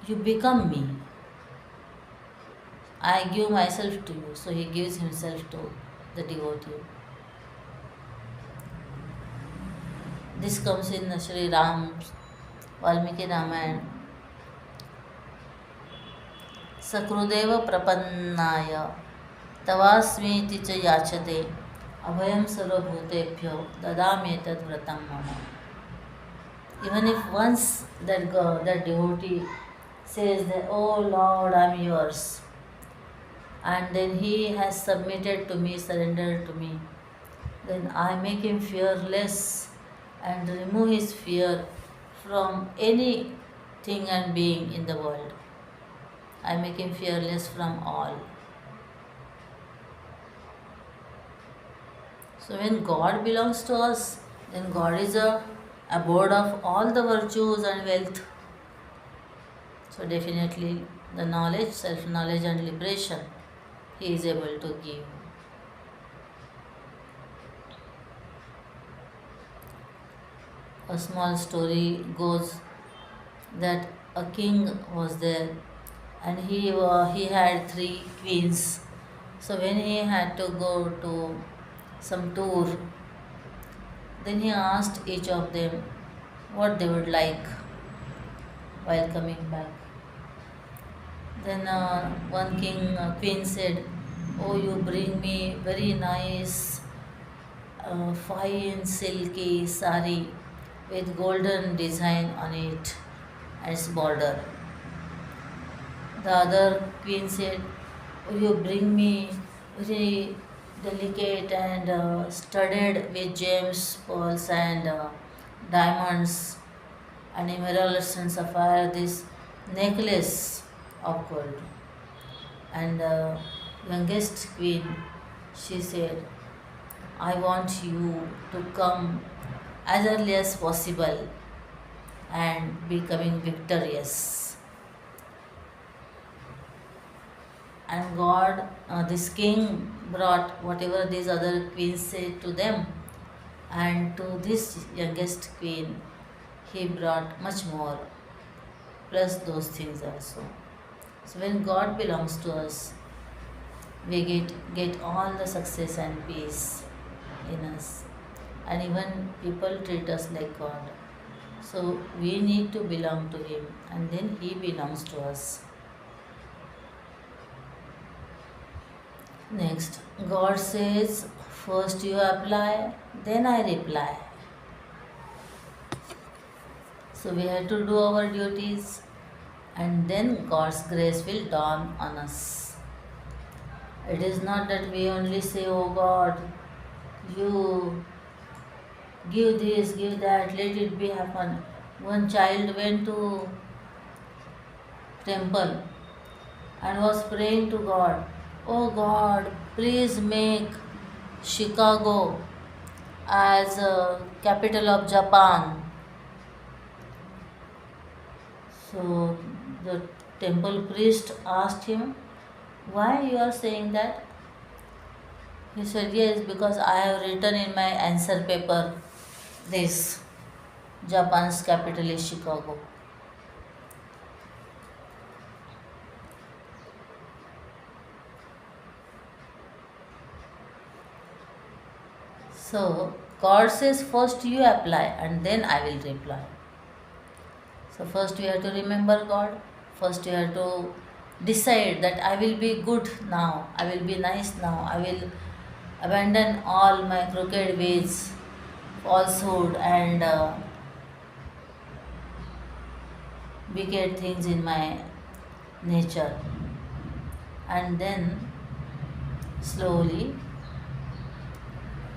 A: you become me. I give myself to you. So he gives himself to the devotee. This comes in Sri Ram's Valmiki Ramayana. Sakrudeva prapannaya tavasmiti cha yachate abhayam sarvabhutebhyo dadamyetad vratam mama. Even if once that devotee says that, oh Lord, I am yours, and then he has submitted to me, surrendered to me, then I make him fearless and remove his fear from anything and being in the world. I make him fearless from all. So when God belongs to us, then God is a abode of all the virtues and wealth. So definitely the knowledge, self-knowledge and liberation he is able to give. A small story goes that a king was there and he had 3 queens. So when he had to go to some tour, then he asked each of them what they would like while coming back. Then one queen said, oh, you bring me very nice fine silky sari with golden design on it and its border. The other queen said, oh, you bring me very delicate and studded with gems, pearls and diamonds and emeralds and sapphire, this necklace of gold. And the youngest queen, she said, I want you to come as early as possible and becoming victorious. And God, this king brought whatever these other queens said to them, and to this youngest queen he brought much more, plus those things also. So when God belongs to us, we get all the success and peace in us, and even people treat us like God. So we need to belong to him and then he belongs to us. Next, God says, first you apply, then I reply. So we have to do our duties and then God's grace will dawn on us. It is not that we only say, oh God, you give this, give that, let it be happen. One child went to temple and was praying to God, oh God, please make Chicago as a capital of Japan. So the temple priest asked him, why you are saying that? He said, yes, because I have written in my answer paper this, Japan's capital is Chicago. So God says, first you apply and then I will reply. So first you have to remember God. First you have to decide that I will be good now, I will be nice now, I will abandon all my crooked ways, falsehood and wicked things in my nature. And then slowly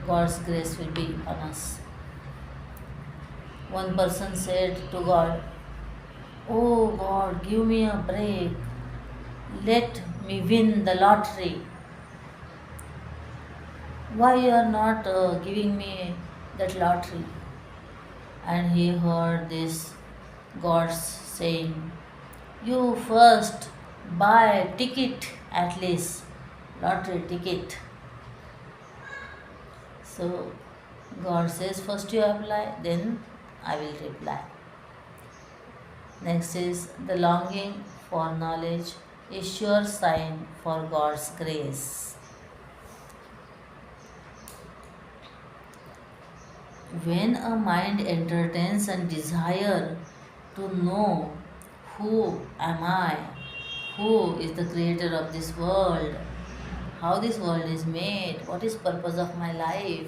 A: God's grace will be on us. One person said to God, "Oh God, give me a break. Let me win the lottery. Why you are not giving me that lottery?" And he heard this gods saying, "You first buy a ticket, at least lottery ticket." So God says, "First you apply, then I will reply." Next is the longing for knowledge is sure sign for God's grace. When a mind entertains and desire to know who am I, who is the creator of this world, how this world is made, what is purpose of my life,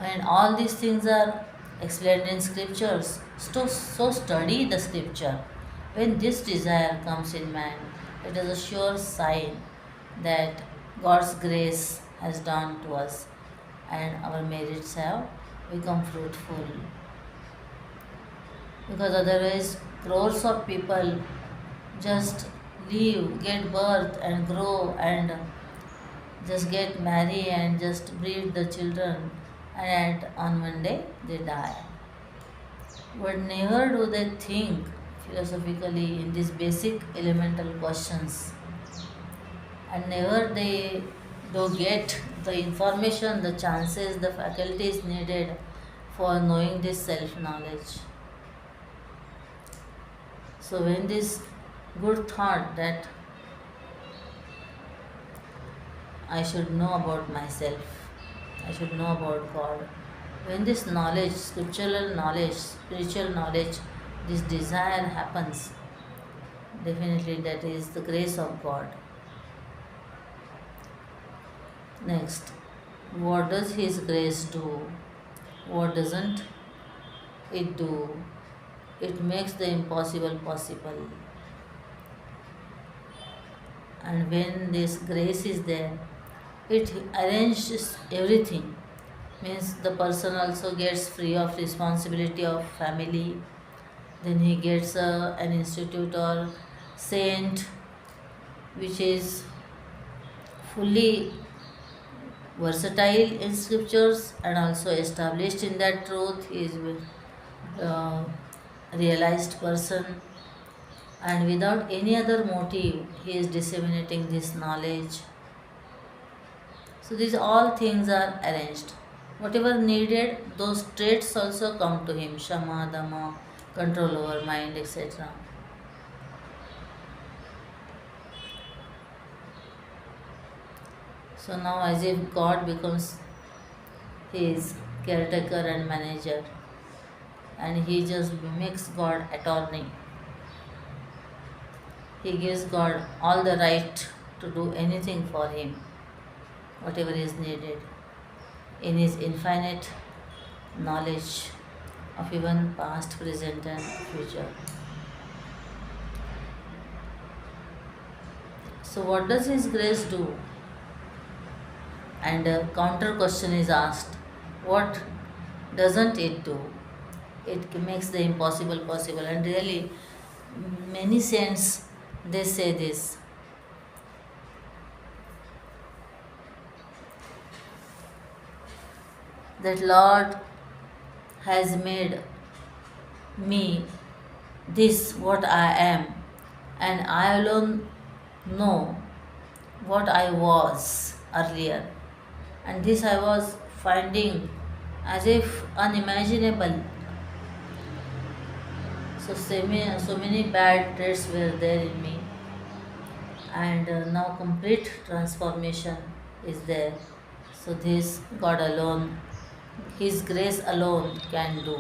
A: and all these things are explained in scriptures. So study the scripture. When this desire comes in man, it is a sure sign that God's grace has done to us and our merits have become fruitful. Because otherwise, crores of people just live, get birth, and grow, and just get married and just breed the children, and on one day they die. But never do they think philosophically in these basic elemental questions, and never they do get the information, the chances, the faculties needed for knowing this self knowledge. So when this good thought that I should know about myself, I should know about God, when this knowledge, scriptural knowledge, spiritual knowledge, this desire happens, definitely that is the grace of God. Next, what does His grace do? What doesn't it do? It makes the impossible possible. And when this grace is there, it arranges everything. Means the person also gets free of responsibility of family. Then he gets an institute or saint which is fully versatile in scriptures and also established in that truth. He is a realized person, and without any other motive he is disseminating this knowledge. So these all things are arranged. Whatever needed, those traits also come to him: shama, dama, control over mind, etc. So now, as if God becomes his caretaker and manager, and he just makes God attorney. He gives God all the right to do anything for him, whatever is needed, in his infinite knowledge of even past, present, and future. So, what does His grace do? And a counter question is asked: what doesn't it do? It makes the impossible possible. And really, many saints they say this. That Lord has made me this what I am, and I alone know what I was earlier, and this I was finding as if unimaginable. So many bad traits were there in me, and now complete transformation is there. So this God alone, His grace alone can do.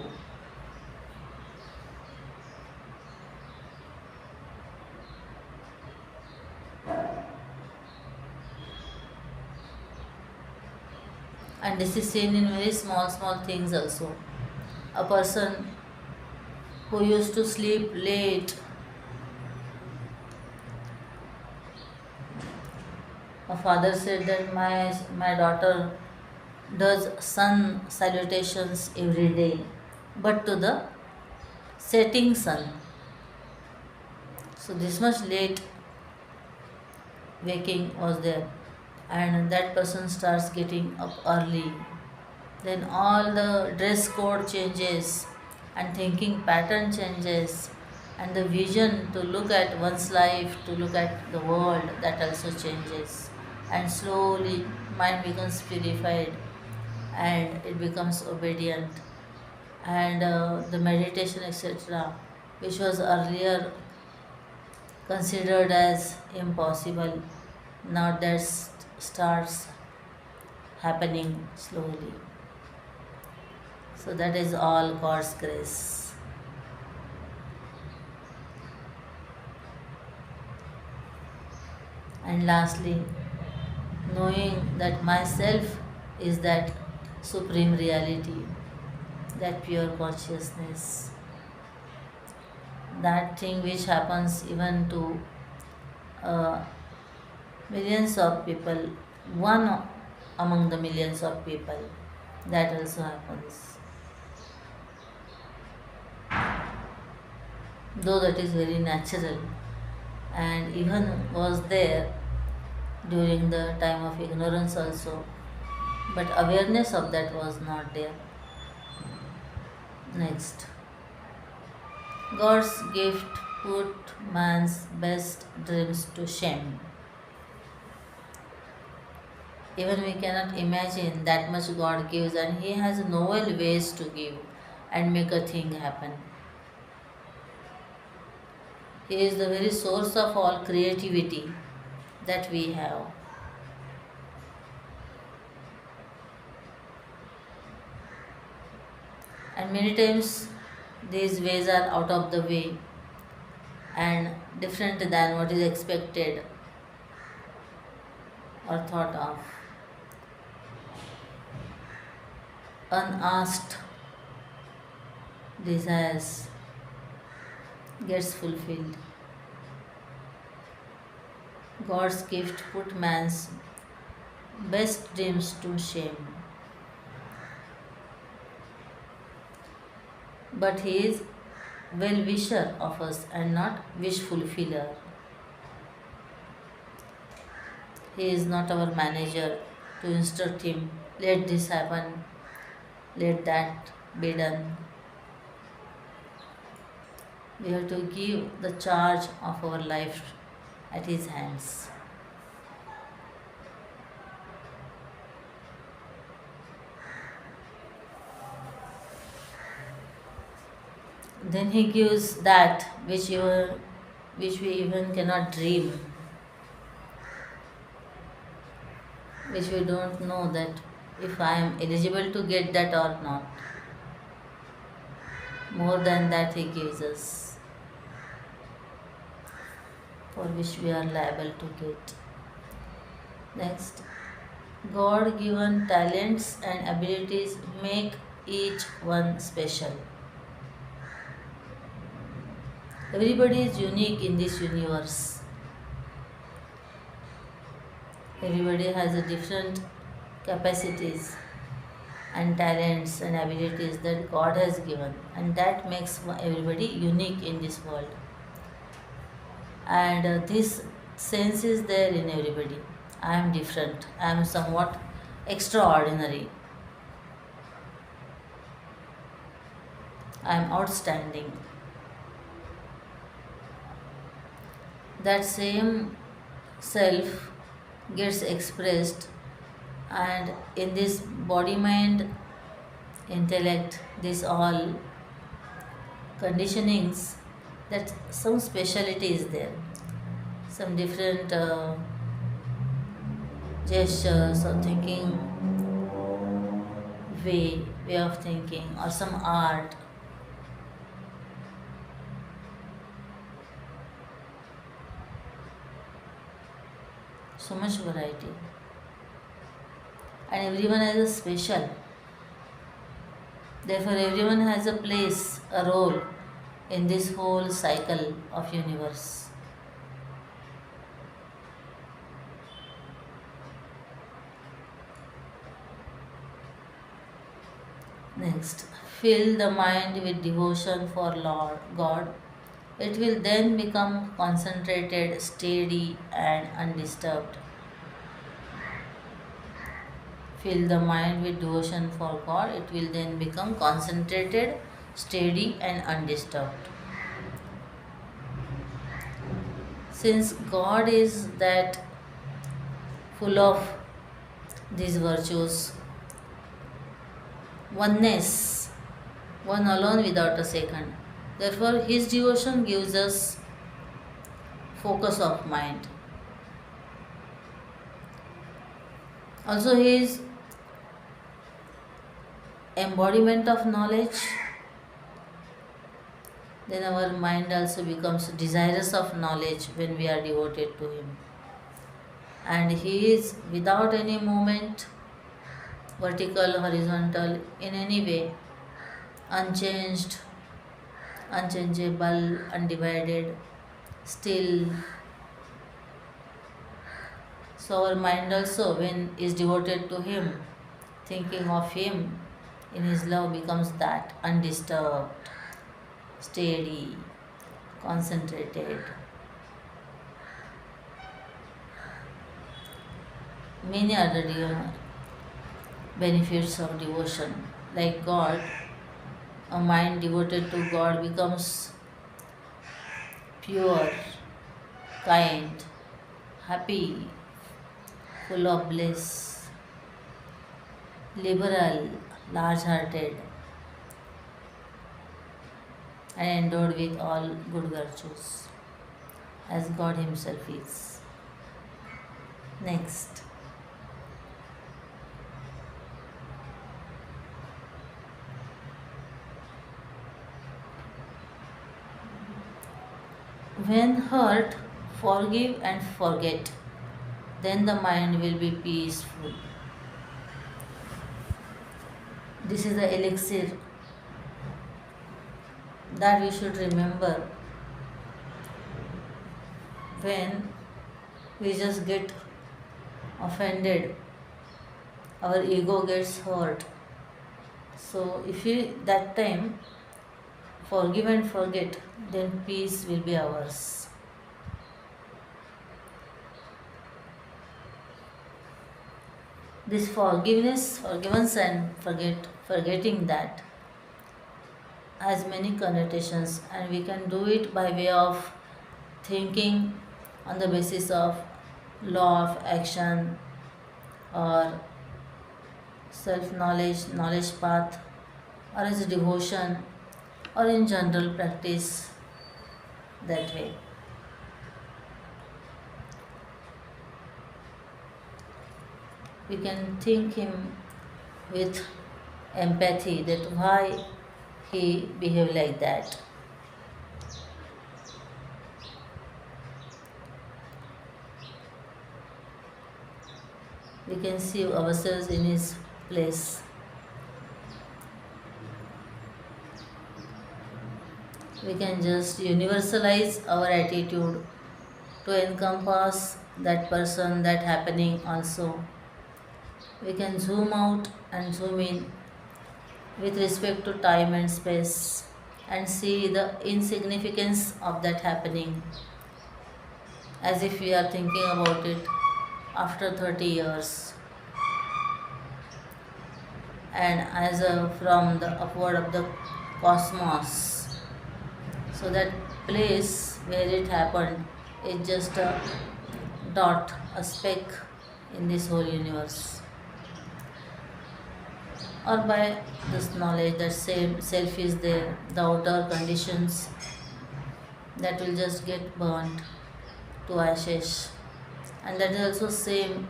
A: And this is seen in very small things also. A person who used to sleep late, a father said that my daughter does sun salutations every day, but to the setting sun. So this much late waking was there, and that person starts getting up early. Then all the dress code changes, and thinking pattern changes, and the vision to look at one's life, to look at the world, that also changes. And slowly mind becomes purified and it becomes obedient, and the meditation, etc., which was earlier considered as impossible, now that starts happening slowly. So that is all God's grace. And lastly, knowing that myself is that supreme reality, that pure consciousness, that thing which happens even to uh, millions of people, one among the millions of people, that also happens. Though that is very natural and even was there during the time of ignorance also, but awareness of that was not there. Next, God's gift put man's best dreams to shame. Even we cannot imagine that much God gives, and He has novel ways to give and make a thing happen. He is the very source of all creativity that we have. And many times these ways are out of the way and different than what is expected or thought of. Unasked desires gets fulfilled. God's gift put man's best dreams to shame. But He is well-wisher of us and not wish-fulfiller. He is not our manager to instruct Him, let this happen, let that be done. We have to give the charge of our life at His hands. Then He gives that which we even cannot dream, which we don't know that if I am eligible to get that or not. More than that He gives us, for which we are liable to get. Next, God given talents and abilities make each one special. Everybody is unique in this universe. Everybody has a different capacities and talents and abilities that God has given, and that makes everybody unique in this world. And this sense is there in everybody. I am different, I am somewhat extraordinary, I am outstanding. That same self gets expressed, and in this body, mind, intellect, this all conditionings, that some speciality is there, some different gestures or thinking way of thinking, or some art. So much variety, and everyone has a special. Therefore, everyone has a place, a role in this whole cycle of universe. Next, fill the mind with devotion for Lord God. It will then become concentrated, steady, and undisturbed. Fill the mind with devotion for God. It will then become concentrated, steady, and undisturbed. Since God is that full of these virtues, oneness, one alone without a second. Therefore, His devotion gives us focus of mind. Also, He is embodiment of knowledge. Then our mind also becomes desirous of knowledge when we are devoted to Him. And He is without any movement, vertical, horizontal, in any way, unchanged, unchangeable, undivided, still. So our mind also, when is devoted to Him, thinking of Him in His love, becomes that undisturbed, steady, concentrated. Many other benefits of devotion, like God, a mind devoted to God becomes pure, kind, happy, full of bliss, liberal, large hearted, and endowed with all good virtues, as God Himself is. Next, when hurt, forgive and forget, then the mind will be peaceful. This is the elixir that we should remember when we just get offended, our ego gets hurt. So, if we that time forgive and forget, then peace will be ours. This forgiveness and forgetting that has many connotations, and we can do it by way of thinking on the basis of law of action or self knowledge, knowledge path, or as a devotion, or in general practice that way. We can think him with empathy that why he behaved like that. We can see ourselves in his place. We can just universalize our attitude to encompass that person, that happening also. We can zoom out and zoom in with respect to time and space and see the insignificance of that happening as if we are thinking about it after 30 years, and as from the upward of the cosmos. So that place where it happened is just a dot, a speck in this whole universe. Or by this knowledge that same self is there, the outer conditions that will just get burnt to ashes, and that is also same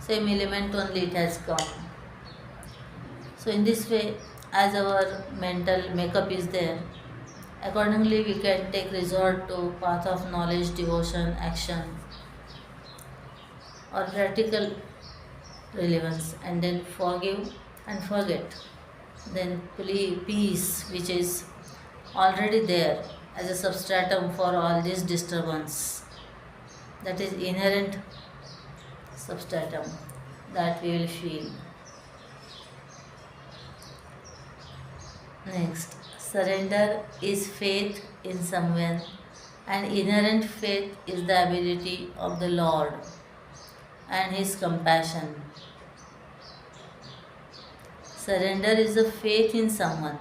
A: element, only it has come. So in this way, as our mental makeup is there, accordingly we can take resort to path of knowledge, devotion, action, or practical relevance, and then forgive and forget. Then peace, which is already there as a substratum for all this disturbance, that is inherent substratum that we will feel. Next, surrender is faith in someone, and inherent faith is the ability of the Lord and His compassion. Surrender is a faith in someone,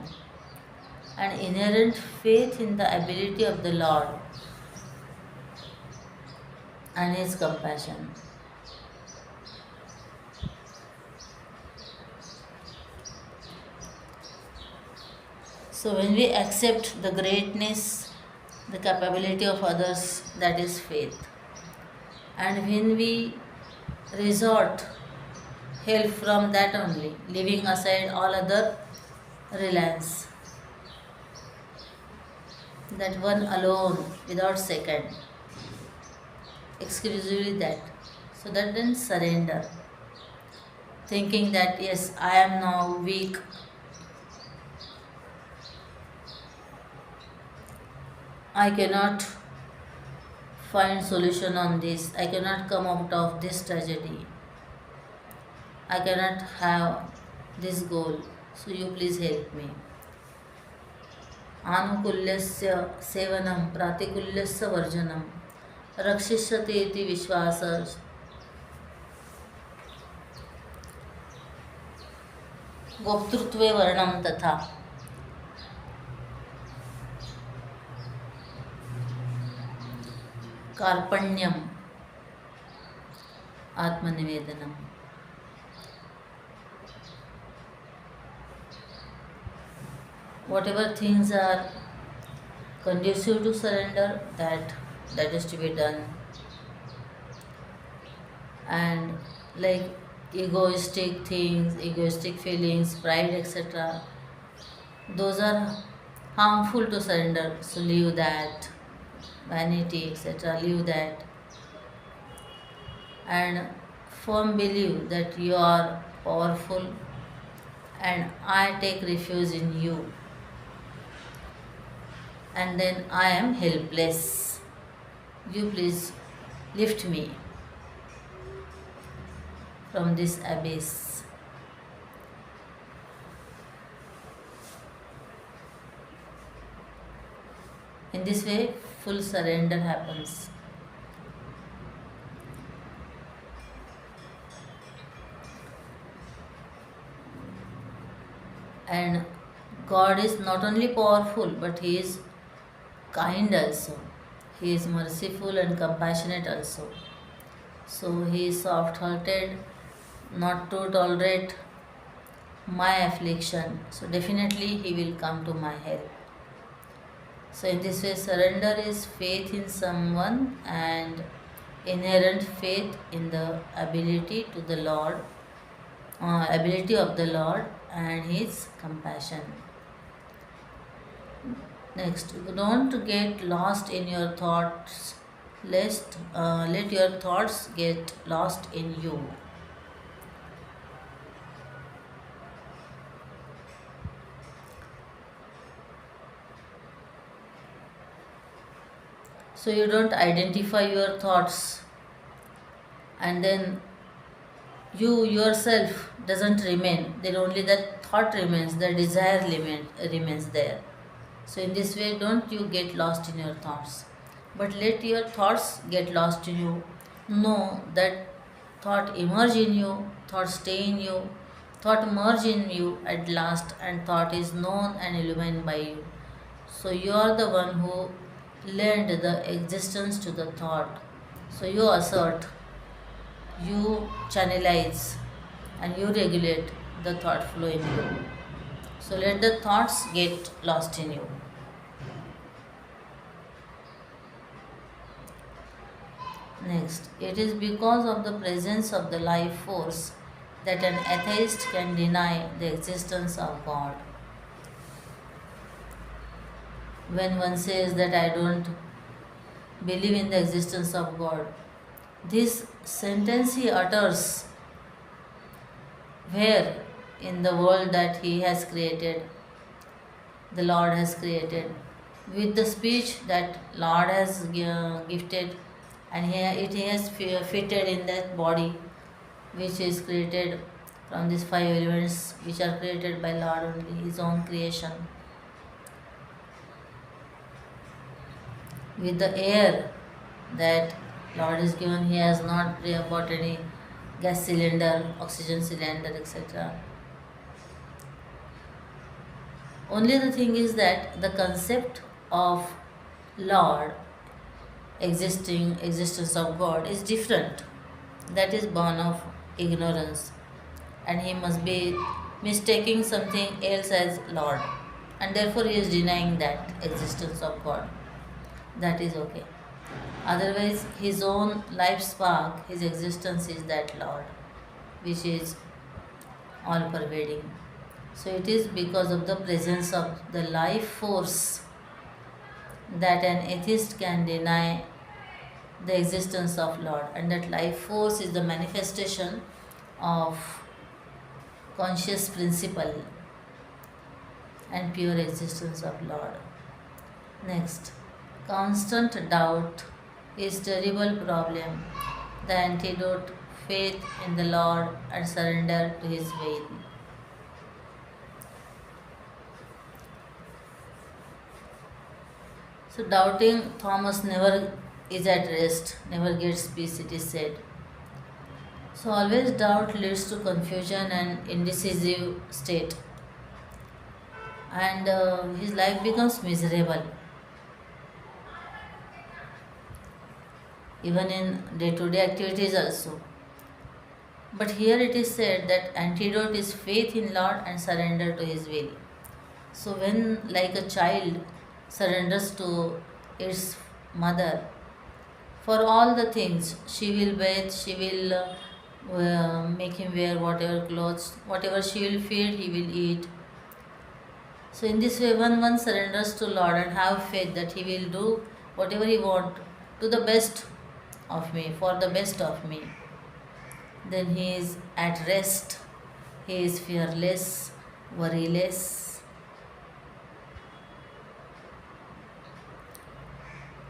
A: and inherent faith in the ability of the Lord and His compassion. So, when we accept the greatness, the capability of others, that is faith. And when we resort help from that only, leaving aside all other reliance, that one alone, without second, exclusively that. So that then surrender, thinking that yes, I am now weak, I cannot find solution on this, I cannot come out of this tragedy, I cannot have this goal, so you please help me. आनुकूल्यस्य सेवनं प्रातिकूल्यस्य वर्जनं रक्षिष्यते इति विश्वास गोप्तृत्वे वर्णं तथा कार्पण्यम आत्मनिवेदनम. Whatever things are conducive to surrender, that is to be done. And like egoistic things, egoistic feelings, pride, etc., those are harmful to surrender. So leave that. Vanity, etc., leave that. And firm believe that you are powerful and I take refuge in you. And then I am helpless. You please lift me from this abyss. In this way, full surrender happens. And God is not only powerful, but He is kind also. He is merciful and compassionate also. So He is soft hearted, not to tolerate my affliction. So definitely He will come to my help. So in this way, surrender is faith in someone and inherent faith in the ability to the Lord, ability of the Lord and His compassion. Next, don't get lost in your thoughts. Let your thoughts get lost in you. So you don't identify your thoughts, and then you yourself doesn't remain. Then only that thought remains, the desire remains there. So in this way, don't you get lost in your thoughts, but let your thoughts get lost in you. Know that thought emerge in you, thought stay in you, thought merge in you at last, and thought is known and illumined by you. So you are the one who lend the existence to the thought. So you assert, you channelize, and you regulate the thought flow in you. So let the thoughts get lost in you. Next, it is because of the presence of the life force that an atheist can deny the existence of God. When one says that I don't believe in the existence of God, this sentence he utters where in the world that he has created, the Lord has created, with the speech that Lord has gifted, and it has fitted in that body which is created from these five elements which are created by Lord only, His own creation. With the air that Lord is given, He has not bought any gas cylinder, oxygen cylinder, etc. Only the thing is that the concept of Lord, existence of God is different. That is born of ignorance, and he must be mistaking something else as Lord, and therefore he is denying that existence of God. That is okay. Otherwise, his own life spark, his existence is that Lord, which is all pervading. So it is because of the presence of the life force that an atheist can deny the existence of Lord, and that life force is the manifestation of conscious principle and pure existence of Lord. Next, constant doubt is terrible problem. The antidote, faith in the Lord and surrender to His will. So doubting Thomas never is at rest, never gets peace, it is said. So always doubt leads to confusion and indecisive state, and his life becomes miserable. Even in day-to-day activities also. But here it is said that antidote is faith in Lord and surrender to His will. So when like a child surrenders to its mother, for all the things, she will bathe, she will make him wear whatever clothes, whatever she will feed, he will eat. So in this way, when one surrenders to Lord and have faith that He will do whatever He want to the best of me, for the best of me, then he is at rest, he is fearless, worryless,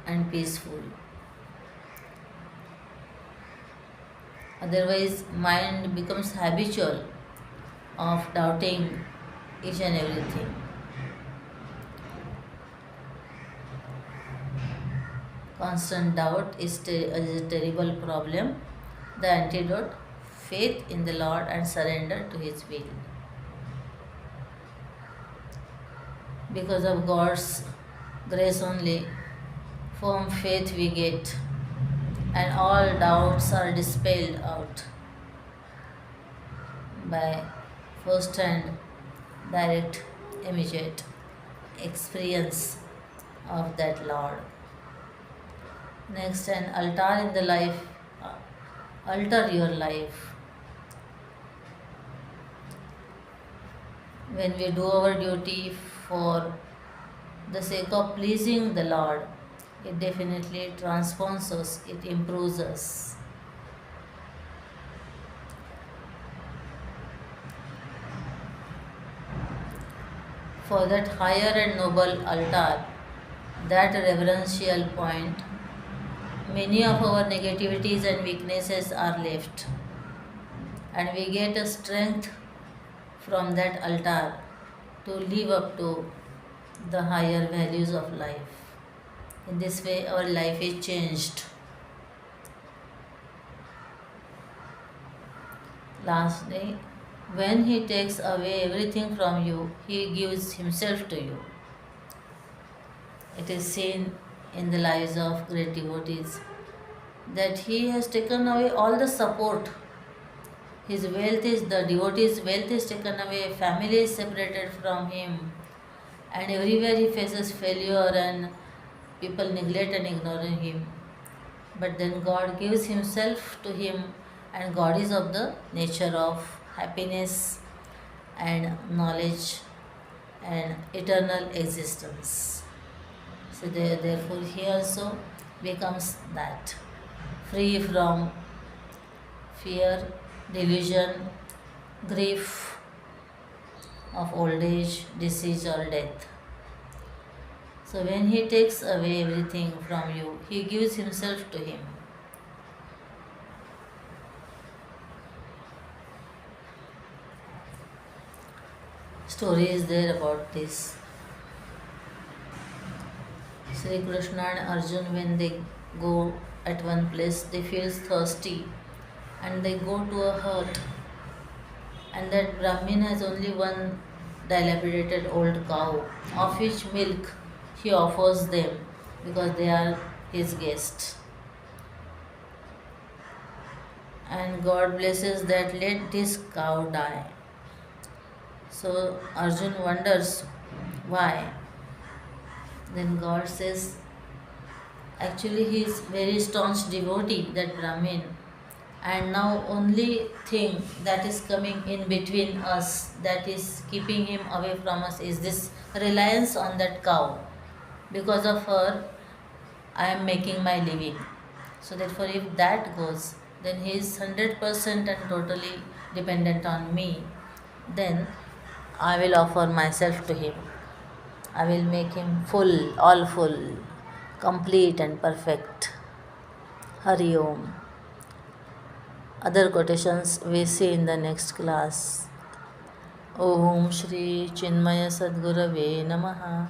A: and peaceful. Otherwise, mind becomes habitual of doubting each and everything. Constant doubt is a terrible problem. The antidote, faith in the Lord and surrender to His will. Because of God's grace only, firm faith we get, and all doubts are dispelled out by first hand, direct, immediate experience of that Lord. Next, an altar in the life, alter your life. When we do our duty for the sake of pleasing the Lord, it definitely transforms us, it improves us. For that higher and noble altar, that reverential point, many of our negativities and weaknesses are left, and we get a strength from that altar to live up to the higher values of life. In this way, our life is changed. Lastly, when He takes away everything from you, He gives Himself to you. It is seen in the lives of great devotees that He has taken away all the support. His wealth is, the devotee's wealth is taken away, family is separated from him, and everywhere he faces failure and people neglect and ignore him. But then God gives Himself to him, and God is of the nature of happiness and knowledge and eternal existence. So therefore he also becomes that, free from fear, delusion, grief of old age, disease or death. So when He takes away everything from you, He gives Himself to Him. story is there about this. Sri Krishna and Arjun, when they go at one place, they feel thirsty and they go to a hut, and that Brahmin has only one dilapidated old cow, of which milk he offers them because they are his guests. And God blesses that let this cow die. So Arjun wonders why. Then God says, actually he is very staunch devotee, that Brahmin, and now only thing that is coming in between us, that is keeping him away from us, is this reliance on that cow. Because of her I am making my living. So therefore if that goes, then he is 100% and totally dependent on me. Then I will offer myself to him. I will make him full, all full, complete and perfect. Hari Om. Other quotations we see in the next class. Om Shri Chinmaya Sadgurave Namaha.